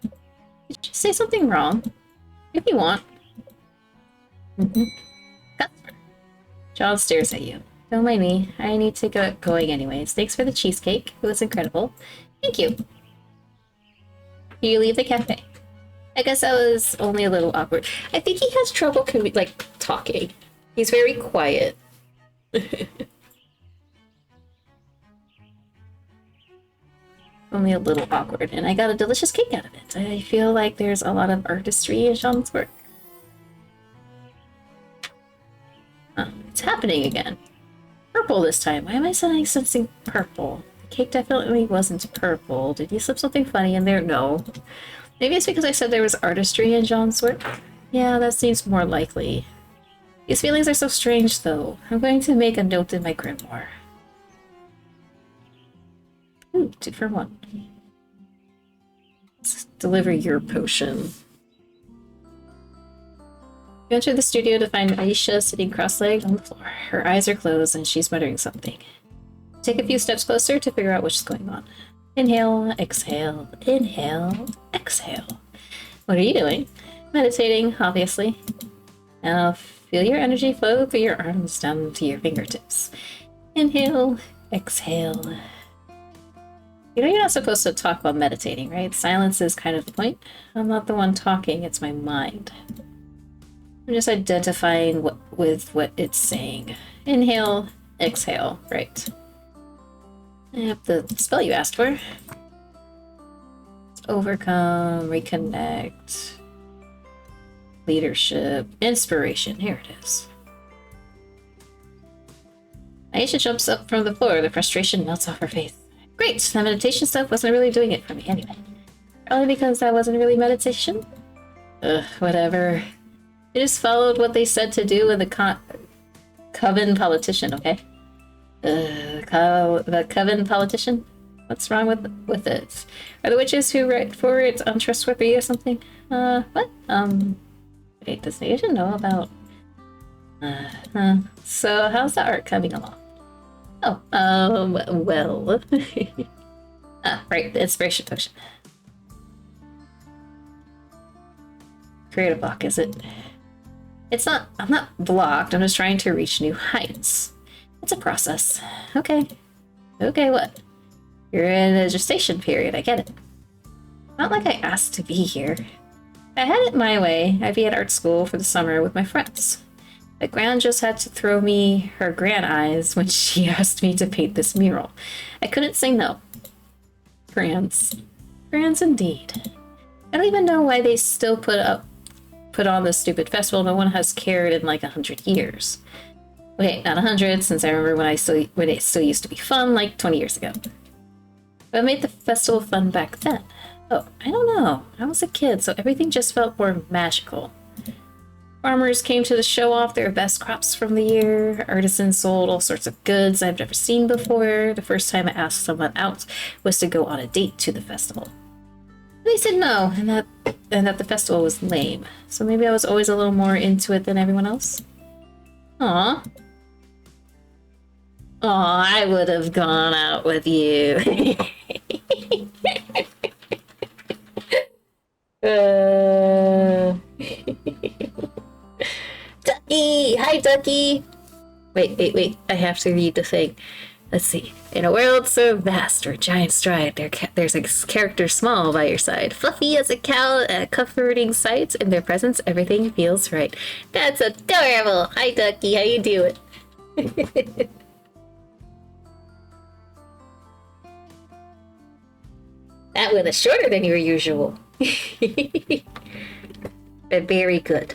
Did you say something wrong? If you want. John stares at you. Don't mind me. I need to get going anyways. Thanks for the cheesecake. It was incredible. Thank you. You leave the cafe. I guess that was only a little awkward. I think he has trouble talking. He's very quiet. Only a little awkward, and I got a delicious cake out of it. I feel like there's a lot of artistry in Sean's work. Oh, it's happening again. Purple this time. Why am I suddenly sensing purple? The cake definitely wasn't purple. Did you slip something funny in there? No. Maybe it's because I said there was artistry in Jean's work. Yeah, that seems more likely. These feelings are so strange, though. I'm going to make a note in my grimoire. Ooh, 2 for 1. Let's deliver your potion. You enter the studio to find Aisha sitting cross-legged on the floor. Her eyes are closed and she's muttering something. Take a few steps closer to figure out what's going on. Inhale, exhale, inhale, exhale. What are you doing? Meditating, obviously. Now feel your energy flow through your arms down to your fingertips. Inhale, exhale. You know you're not supposed to talk while meditating, right? Silence is kind of the point. I'm not the one talking, it's my mind. I'm just identifying with what it's saying. Inhale, exhale, right. Yep, the spell you asked for. Overcome, reconnect, leadership, inspiration. Here it is. Aisha jumps up from the floor. The frustration melts off her face. Great, that meditation stuff wasn't really doing it for me anyway. Probably because that wasn't really meditation? Ugh, whatever. I just followed what they said to do with the Coven politician, okay? The Coven politician? What's wrong with it? Are the witches who write for it untrustworthy or something? What? Wait, does Asia know about... So how's the art coming along? Oh, well... right, the inspiration potion. Creative block, is it? It's not... I'm not blocked, I'm just trying to reach new heights. It's a process. Okay. Okay, what? You're in a gestation period, I get it. Not like I asked to be here. If I had it my way, I'd be at art school for the summer with my friends. But Gran just had to throw me her gran eyes when she asked me to paint this mural. I couldn't say no. Grans. Grans indeed. I don't even know why they still put on this stupid festival no one has cared in like 100 years. Okay, not 100, since I remember when it still used to be fun, like 20 years ago. What made the festival fun back then? Oh, I don't know. I was a kid, so everything just felt more magical. Farmers came to show off their best crops from the year. Artisans sold all sorts of goods I've never seen before. The first time I asked someone out was to go on a date to the festival. They said no, and that the festival was lame. So maybe I was always a little more into it than everyone else. Aw. Aw, I would have gone out with you. Ducky! Hi, Ducky! Wait. I have to read the thing. Let's see. In a world so vast where giants stride, there's a character small by your side. Fluffy as a cow, a comforting sight. In their presence, everything feels right. That's adorable! Hi, Ducky. How you doing? That one is shorter than your usual. But very good.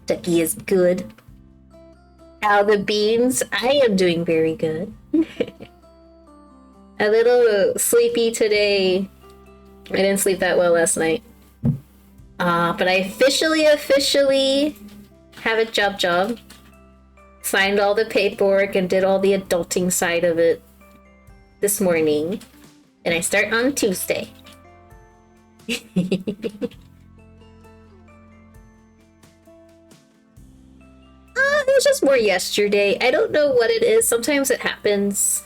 Ducky is good. How the beans? I am doing very good. A little sleepy today. I didn't sleep that well last night. But I officially have a job. Signed all the paperwork and did all the adulting side of it this morning. And I start on Tuesday. It was just more yesterday. I don't know what it is. Sometimes it happens.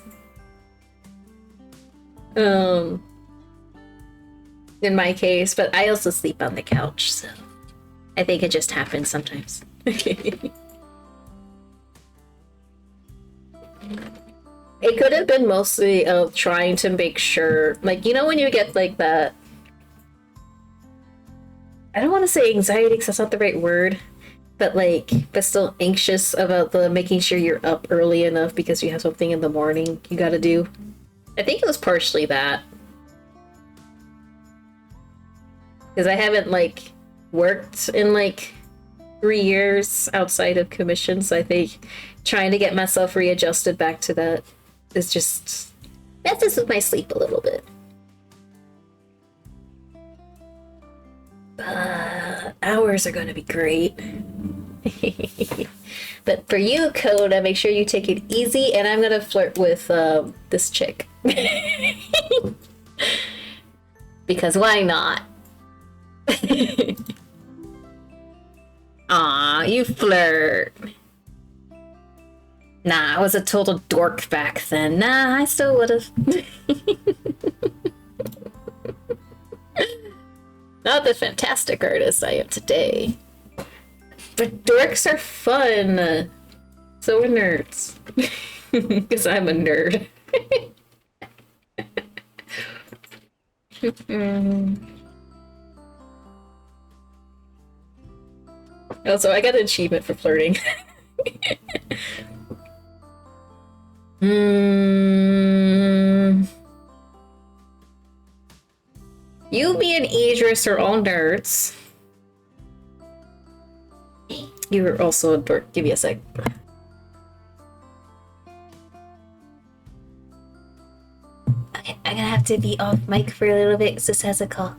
In my case, but I also sleep on the couch, so I think it just happens sometimes. It could have been mostly of trying to make sure, like, you know, when you get like that, I don't want to say anxiety because that's not the right word, but still anxious about the making sure you're up early enough because you have something in the morning you gotta do. I think it was partially that. Because I haven't, like, worked in, like, 3 years outside of commissions. So I think trying to get myself readjusted back to that is just messes with my sleep a little bit. Hours are going to be great. But for you, Coda, make sure you take it easy, and I'm going to flirt with this chick. Because why not? Aw, you flirt. Nah, I was a total dork back then. Nah, I still would've. Not the fantastic artist I am today. But dorks are fun. So are nerds. Because I'm a nerd. Also, I got an achievement for flirting. You, me, and Idris are all nerds. You're also a dork. Give me a sec. Okay, I'm gonna have to be off mic for a little bit because this has a call.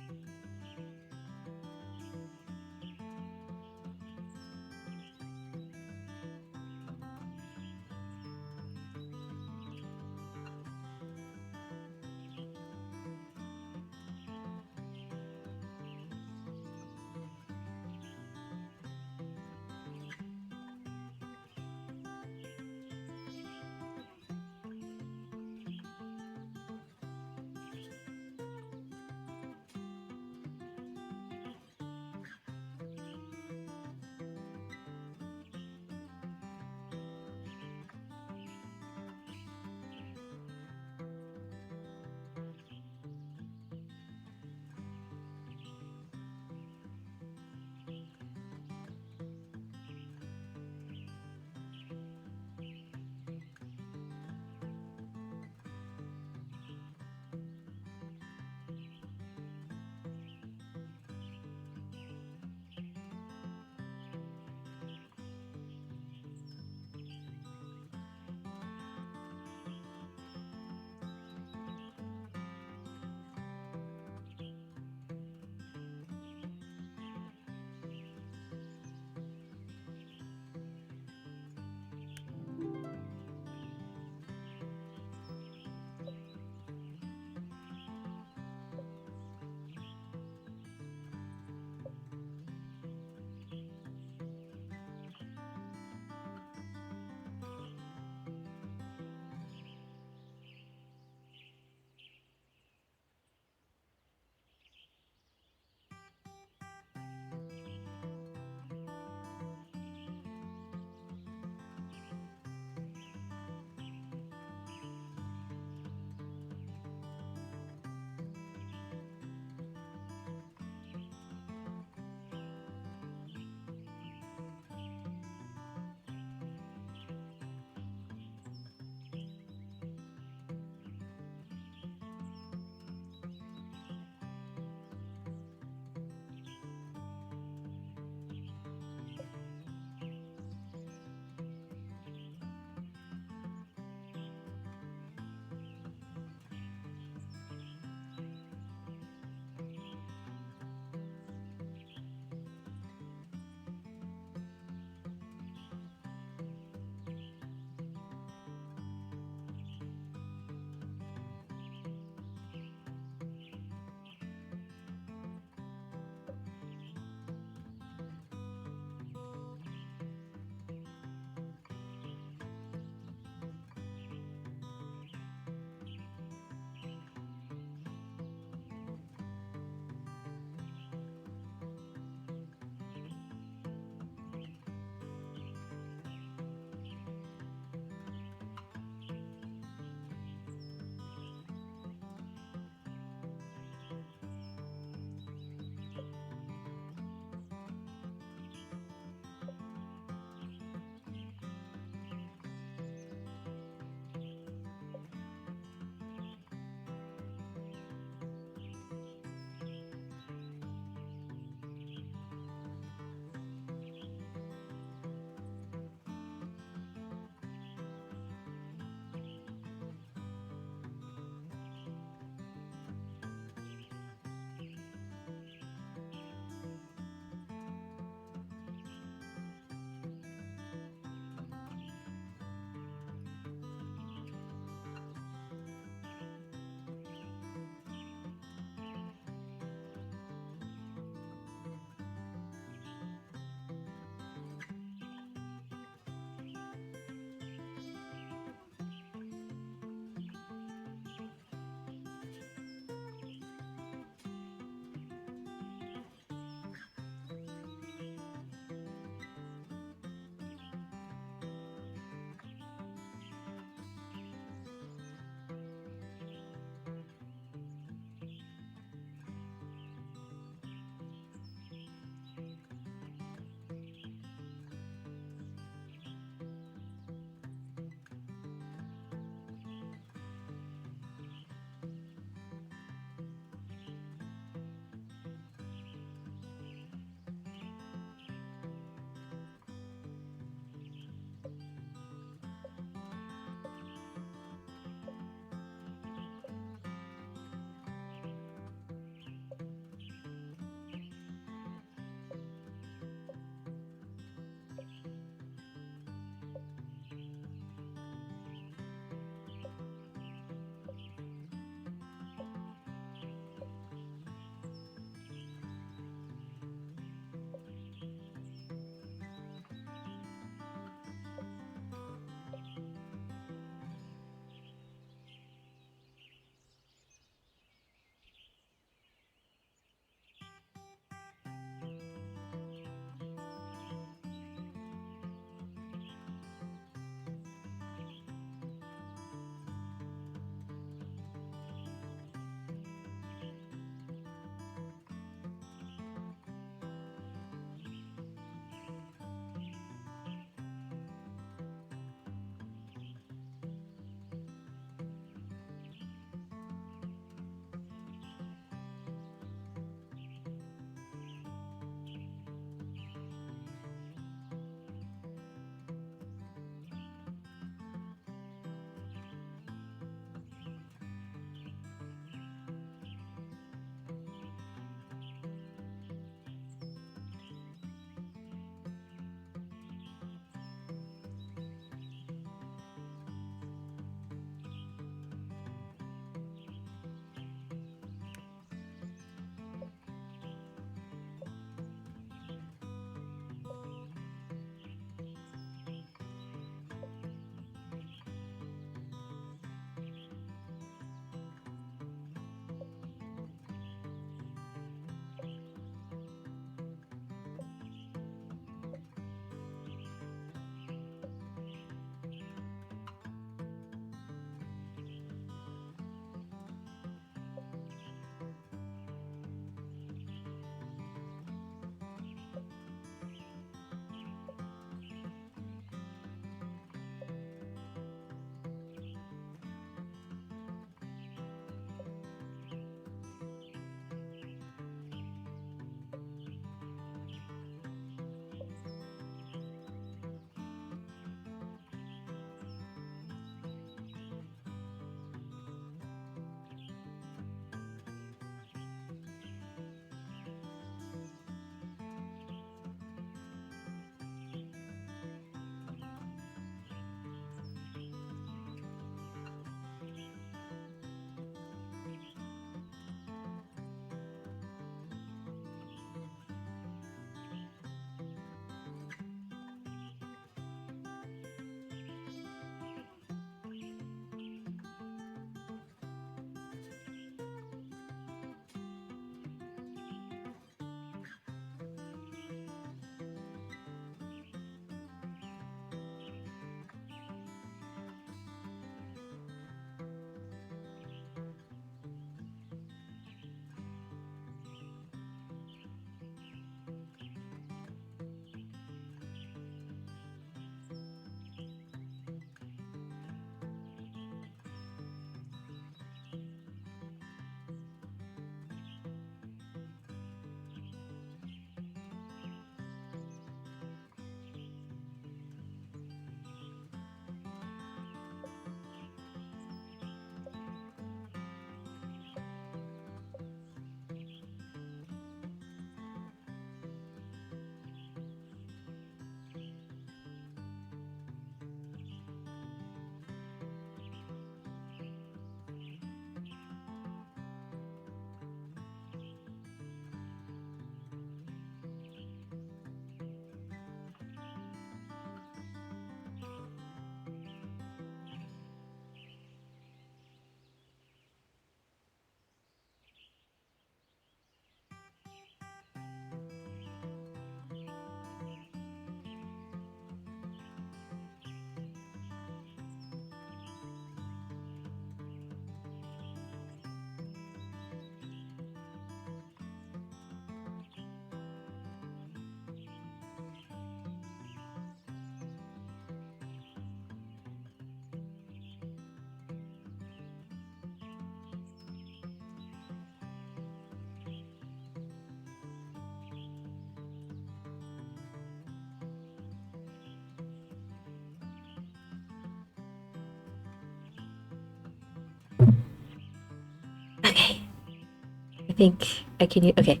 think I can use... Okay.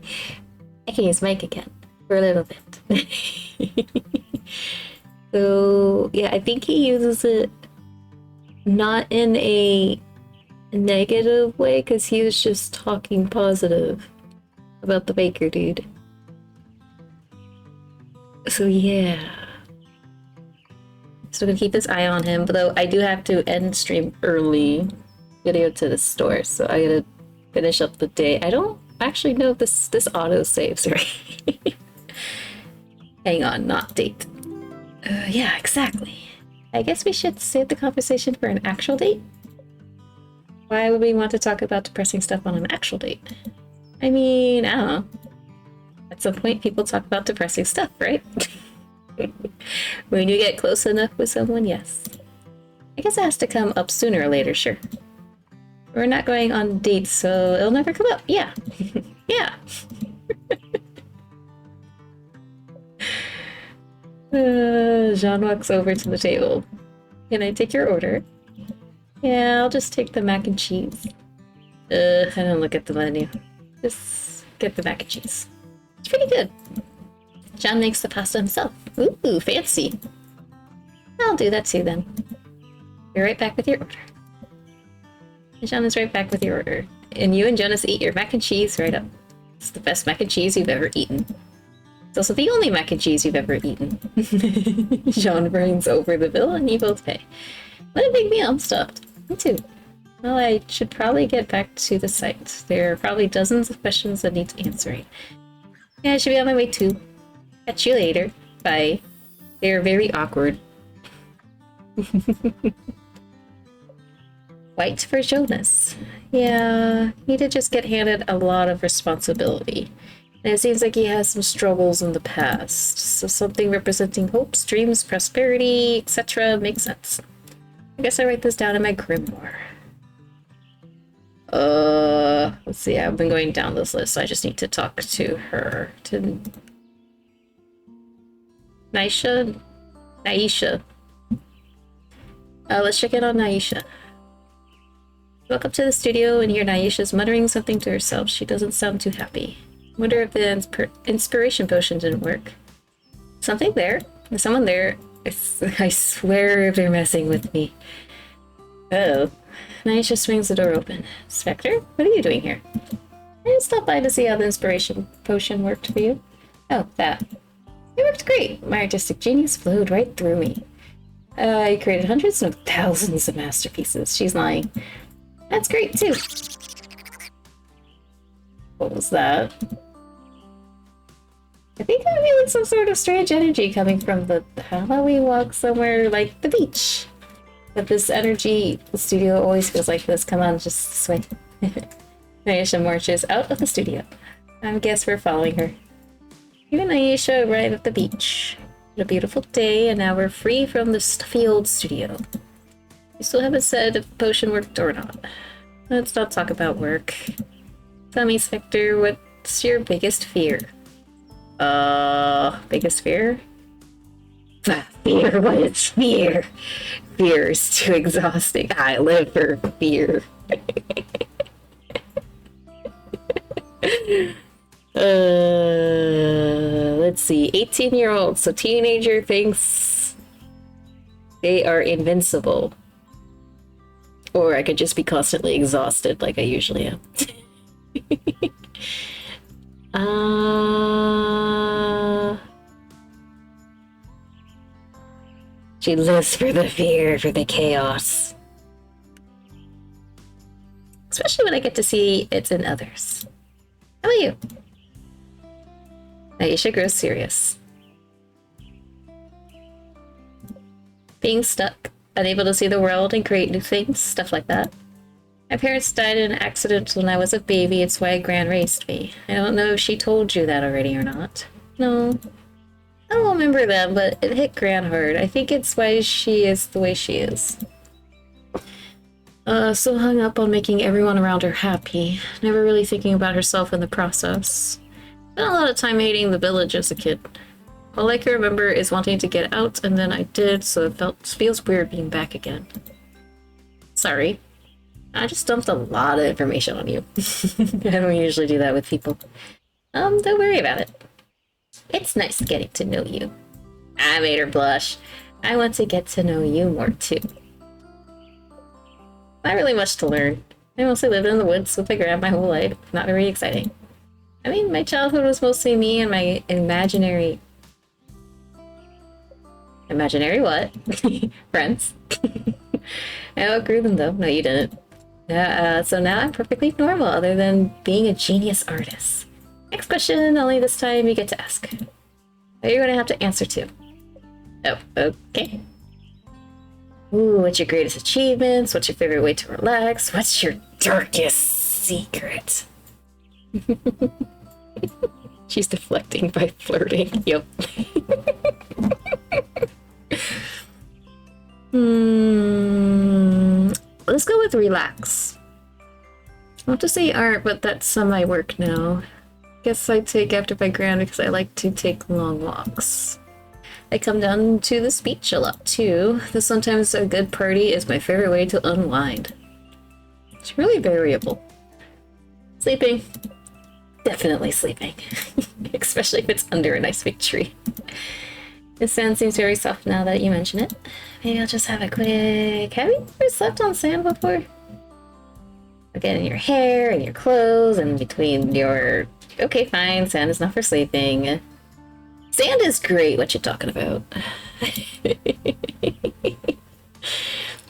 I can use Mike again for a little bit. So, yeah, I think he uses it not in a negative way, because he was just talking positive about the baker dude. So, yeah. Still gonna keep this eye on him, though I do have to end stream early. Gotta go to the store, so I gotta finish up the day. I don't actually know if this auto saves, right? Hang on, not date. Yeah, exactly. I guess we should save the conversation for an actual date. Why would we want to talk about depressing stuff on an actual date? I mean, I don't know. At some point, people talk about depressing stuff, right? When you get close enough with someone, yes. I guess it has to come up sooner or later, sure. We're not going on dates, so it'll never come up. Yeah. Yeah. Jean walks over to the table. Can I take your order? Yeah, I'll just take the mac and cheese. I don't look at the menu. Just get the mac and cheese. It's pretty good. John makes the pasta himself. Ooh, fancy. I'll do that too then. Be right back with your order. And John is right back with your order. And you and Jonas eat your mac and cheese right up. It's the best mac and cheese you've ever eaten. It's also the only mac and cheese you've ever eaten. Jean brings over the bill and you both pay. What a big meal, I'm stuffed. Me too. Well, I should probably get back to the site. There are probably dozens of questions that need answering. Yeah, I should be on my way too. Catch you later. Bye. They're very awkward. White for Jonas. Yeah, he did just get handed a lot of responsibility. And it seems like he has some struggles in the past. So something representing hopes, dreams, prosperity, etc. makes sense. I guess I write this down in my grimoire. Let's see, I've been going down this list, so I just need to talk to her. To Naisha? Naisha. Let's check in on Naisha. Walk up to the studio and hear Naisha's muttering something to herself. She doesn't sound too happy. Wonder if the inspiration potion didn't work. Something there? There's someone there. I swear they're messing with me. Oh. Naisha swings the door open. Spectre, what are you doing here? I just stopped by to see how the inspiration potion worked for you. Oh, that. It worked great. My artistic genius flowed right through me. I created hundreds of thousands of masterpieces. She's lying. That's great, too. What was that? I think I'm feeling some sort of strange energy coming from the... How about we walk somewhere like the beach? But this energy, the studio always feels like this. Come on, just this way. Naisha marches out of the studio. I guess we're following her. You and Naisha arrive at the beach. What a beautiful day, and now we're free from the stuffy old studio. You still haven't said if the potion worked or not. Let's not talk about work. Tell me, Spectre, what's your biggest fear? Biggest fear? Fear? What is fear? Fear is too exhausting. I live for fear. Let's see. 18-year-old, so teenager thinks they are invincible. Or I could just be constantly exhausted like I usually am. She lives for the fear, for the chaos. Especially when I get to see it's in others. How about you? Naisha grows serious. Being stuck, unable to see the world and create new things, stuff like that. My parents died in an accident when I was a baby, it's why Gran raised me. I don't know if she told you that already or not. No. I don't remember that, but it hit Gran hard. I think it's why she is the way she is. So hung up on making everyone around her happy, never really thinking about herself in the process. Spent a lot of time hating the village as a kid. All I can remember is wanting to get out, and then I did, so it feels weird being back again. Sorry. I just dumped a lot of information on you. I don't usually do that with people. Don't worry about it. It's nice getting to know you. I made her blush. I want to get to know you more too. Not really much to learn. I mostly lived in the woods with my grandma my whole life. Not very exciting. I mean, my childhood was mostly me and my imaginary... Imaginary what? Friends. I outgrew them though. No, you didn't. So now I'm perfectly normal other than being a genius artist. Next question, only this time you get to ask. Are you going to have to answer to? Oh, okay. Ooh, what's your greatest achievements? What's your favorite way to relax? What's your darkest secret? She's deflecting by flirting. Yep. Let's go with relax. I want to say art, but that's my work now. Guess I take after my grand because I like to take long walks. I come down to the beach a lot too, though sometimes a good party is my favorite way to unwind. It's really variable. Sleeping. Definitely sleeping. Especially if it's under a nice big tree. The sand seems very soft now that you mention it. Maybe I'll just have a quick... Have you ever slept on sand before? Again, in your hair, and your clothes, and between your... Okay, fine, sand is not for sleeping. Sand is great, what you talking about?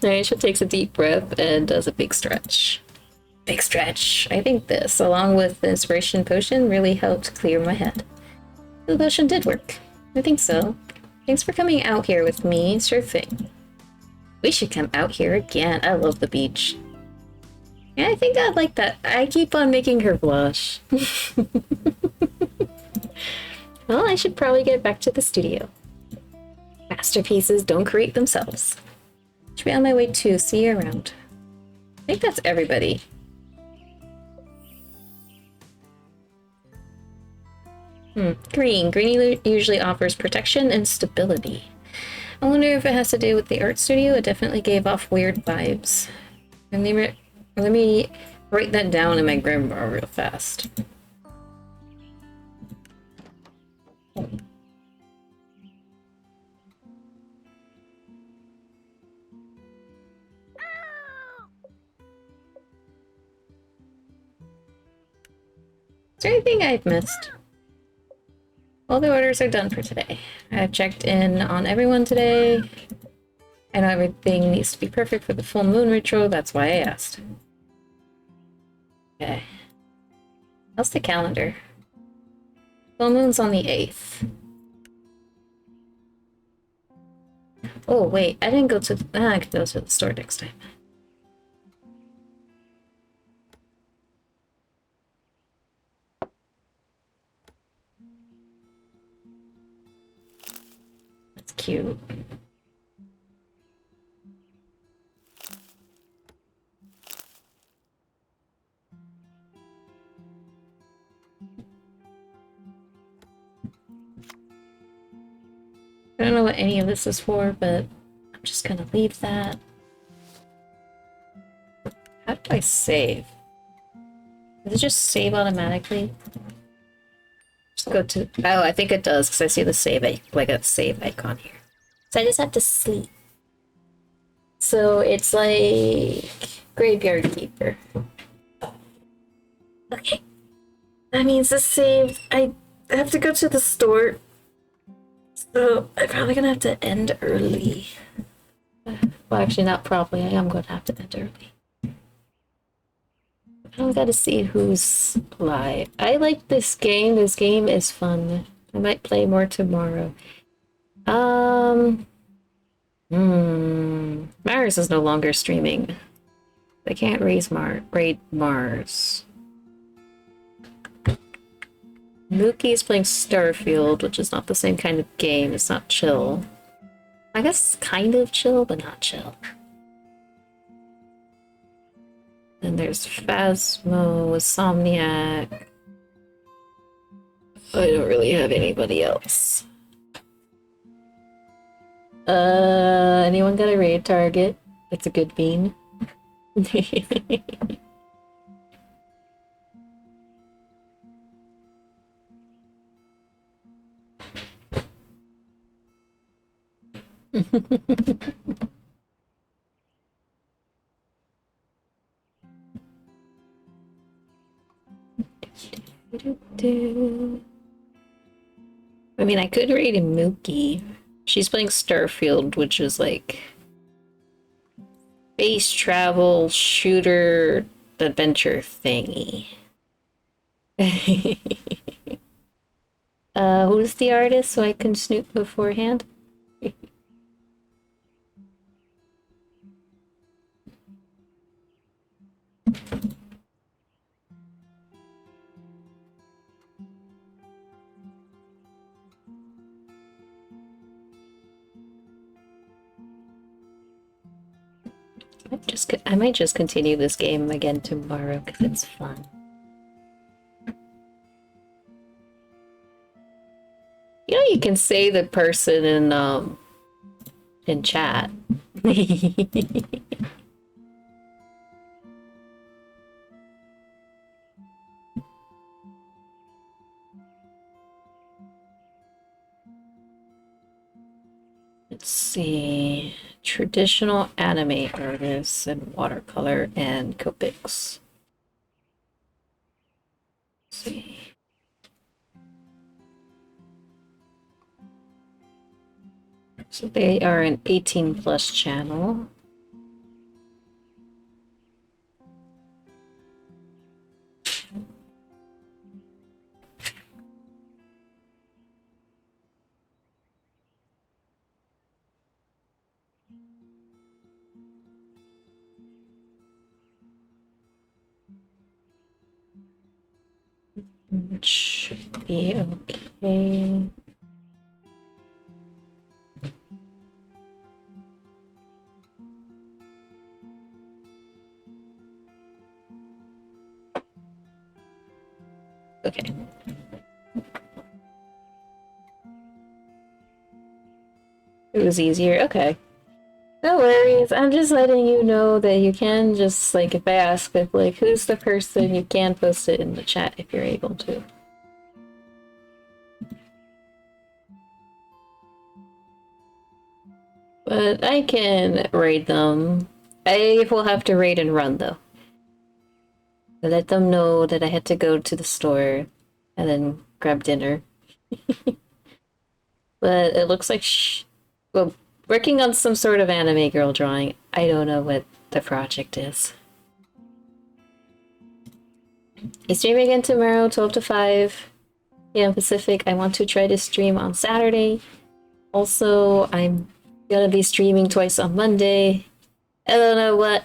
Aisha takes a deep breath and does a big stretch. Big stretch. I think this, along with the inspiration potion, really helped clear my head. The potion did work. I think so. Thanks for coming out here with me. Sure thing. We should come out here again. I love the beach. Yeah, I think I'd like that. I keep on making her blush. Well, I should probably get back to the studio. Masterpieces don't create themselves. Should be on my way too. See you around. I think that's everybody. Green. Green usually offers protection and stability. I wonder if it has to do with the art studio. It definitely gave off weird vibes. Let me write that down in my grimoire real fast. Is there anything I've missed? All the orders are done for today. I've checked in on everyone today. I know everything needs to be perfect for the full moon ritual, that's why I asked. Okay. How's the calendar? Full moon's on the 8th. Oh, wait, I didn't go to I could go to the store next time. That's cute. I don't know what any of this is for, but I'm just gonna leave that. How do I save? Does it just save automatically? Just go to... Oh, I think it does, because I see the save, like a save icon here. So I just have to sleep. So it's like... Graveyard Keeper. Okay. That means the save... I have to go to the store. So I'm probably gonna have to end early. Well, actually, not probably. I am gonna have to end early. I don't gotta see who's live. I like this game. This game is fun. I might play more tomorrow. Mars is no longer streaming. They can't raid Mars. Mookie's playing Starfield, which is not the same kind of game. It's not chill. I guess kind of chill, but not chill. Then there's Phasmo, Insomniac. I don't really have anybody else. Anyone got a raid target? That's a good bean. I mean, I could raid Mookie. She's playing Starfield, which is like space travel shooter adventure thingy. Who's the artist so I can snoop beforehand? I might just continue this game again tomorrow because it's fun. You know, you can say the person in chat. Let's see. Traditional anime artists and watercolor and Copics. Let's see. So they are an 18+ channel. It should be okay. Okay. It was easier. Okay. No worries. I'm just letting you know that you can just, like, if I ask, if, like, who's the person, you can post it in the chat if you're able to. But I can raid them. I will have to raid and run, though. To let them know that I had to go to the store and then grab dinner. But it looks like well, working on some sort of anime girl drawing. I don't know what the project is. I stream again tomorrow, 12 to 5 p.m. Pacific. I want to try to stream on Saturday. Also, I'm gonna be streaming twice on Monday. I don't know what.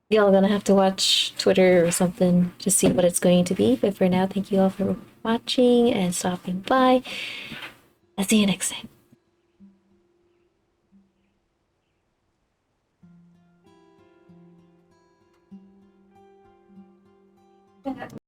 Y'all gonna have to watch Twitter or something to see what it's going to be. But for now, thank you all for watching and stopping by. I'll see you next time.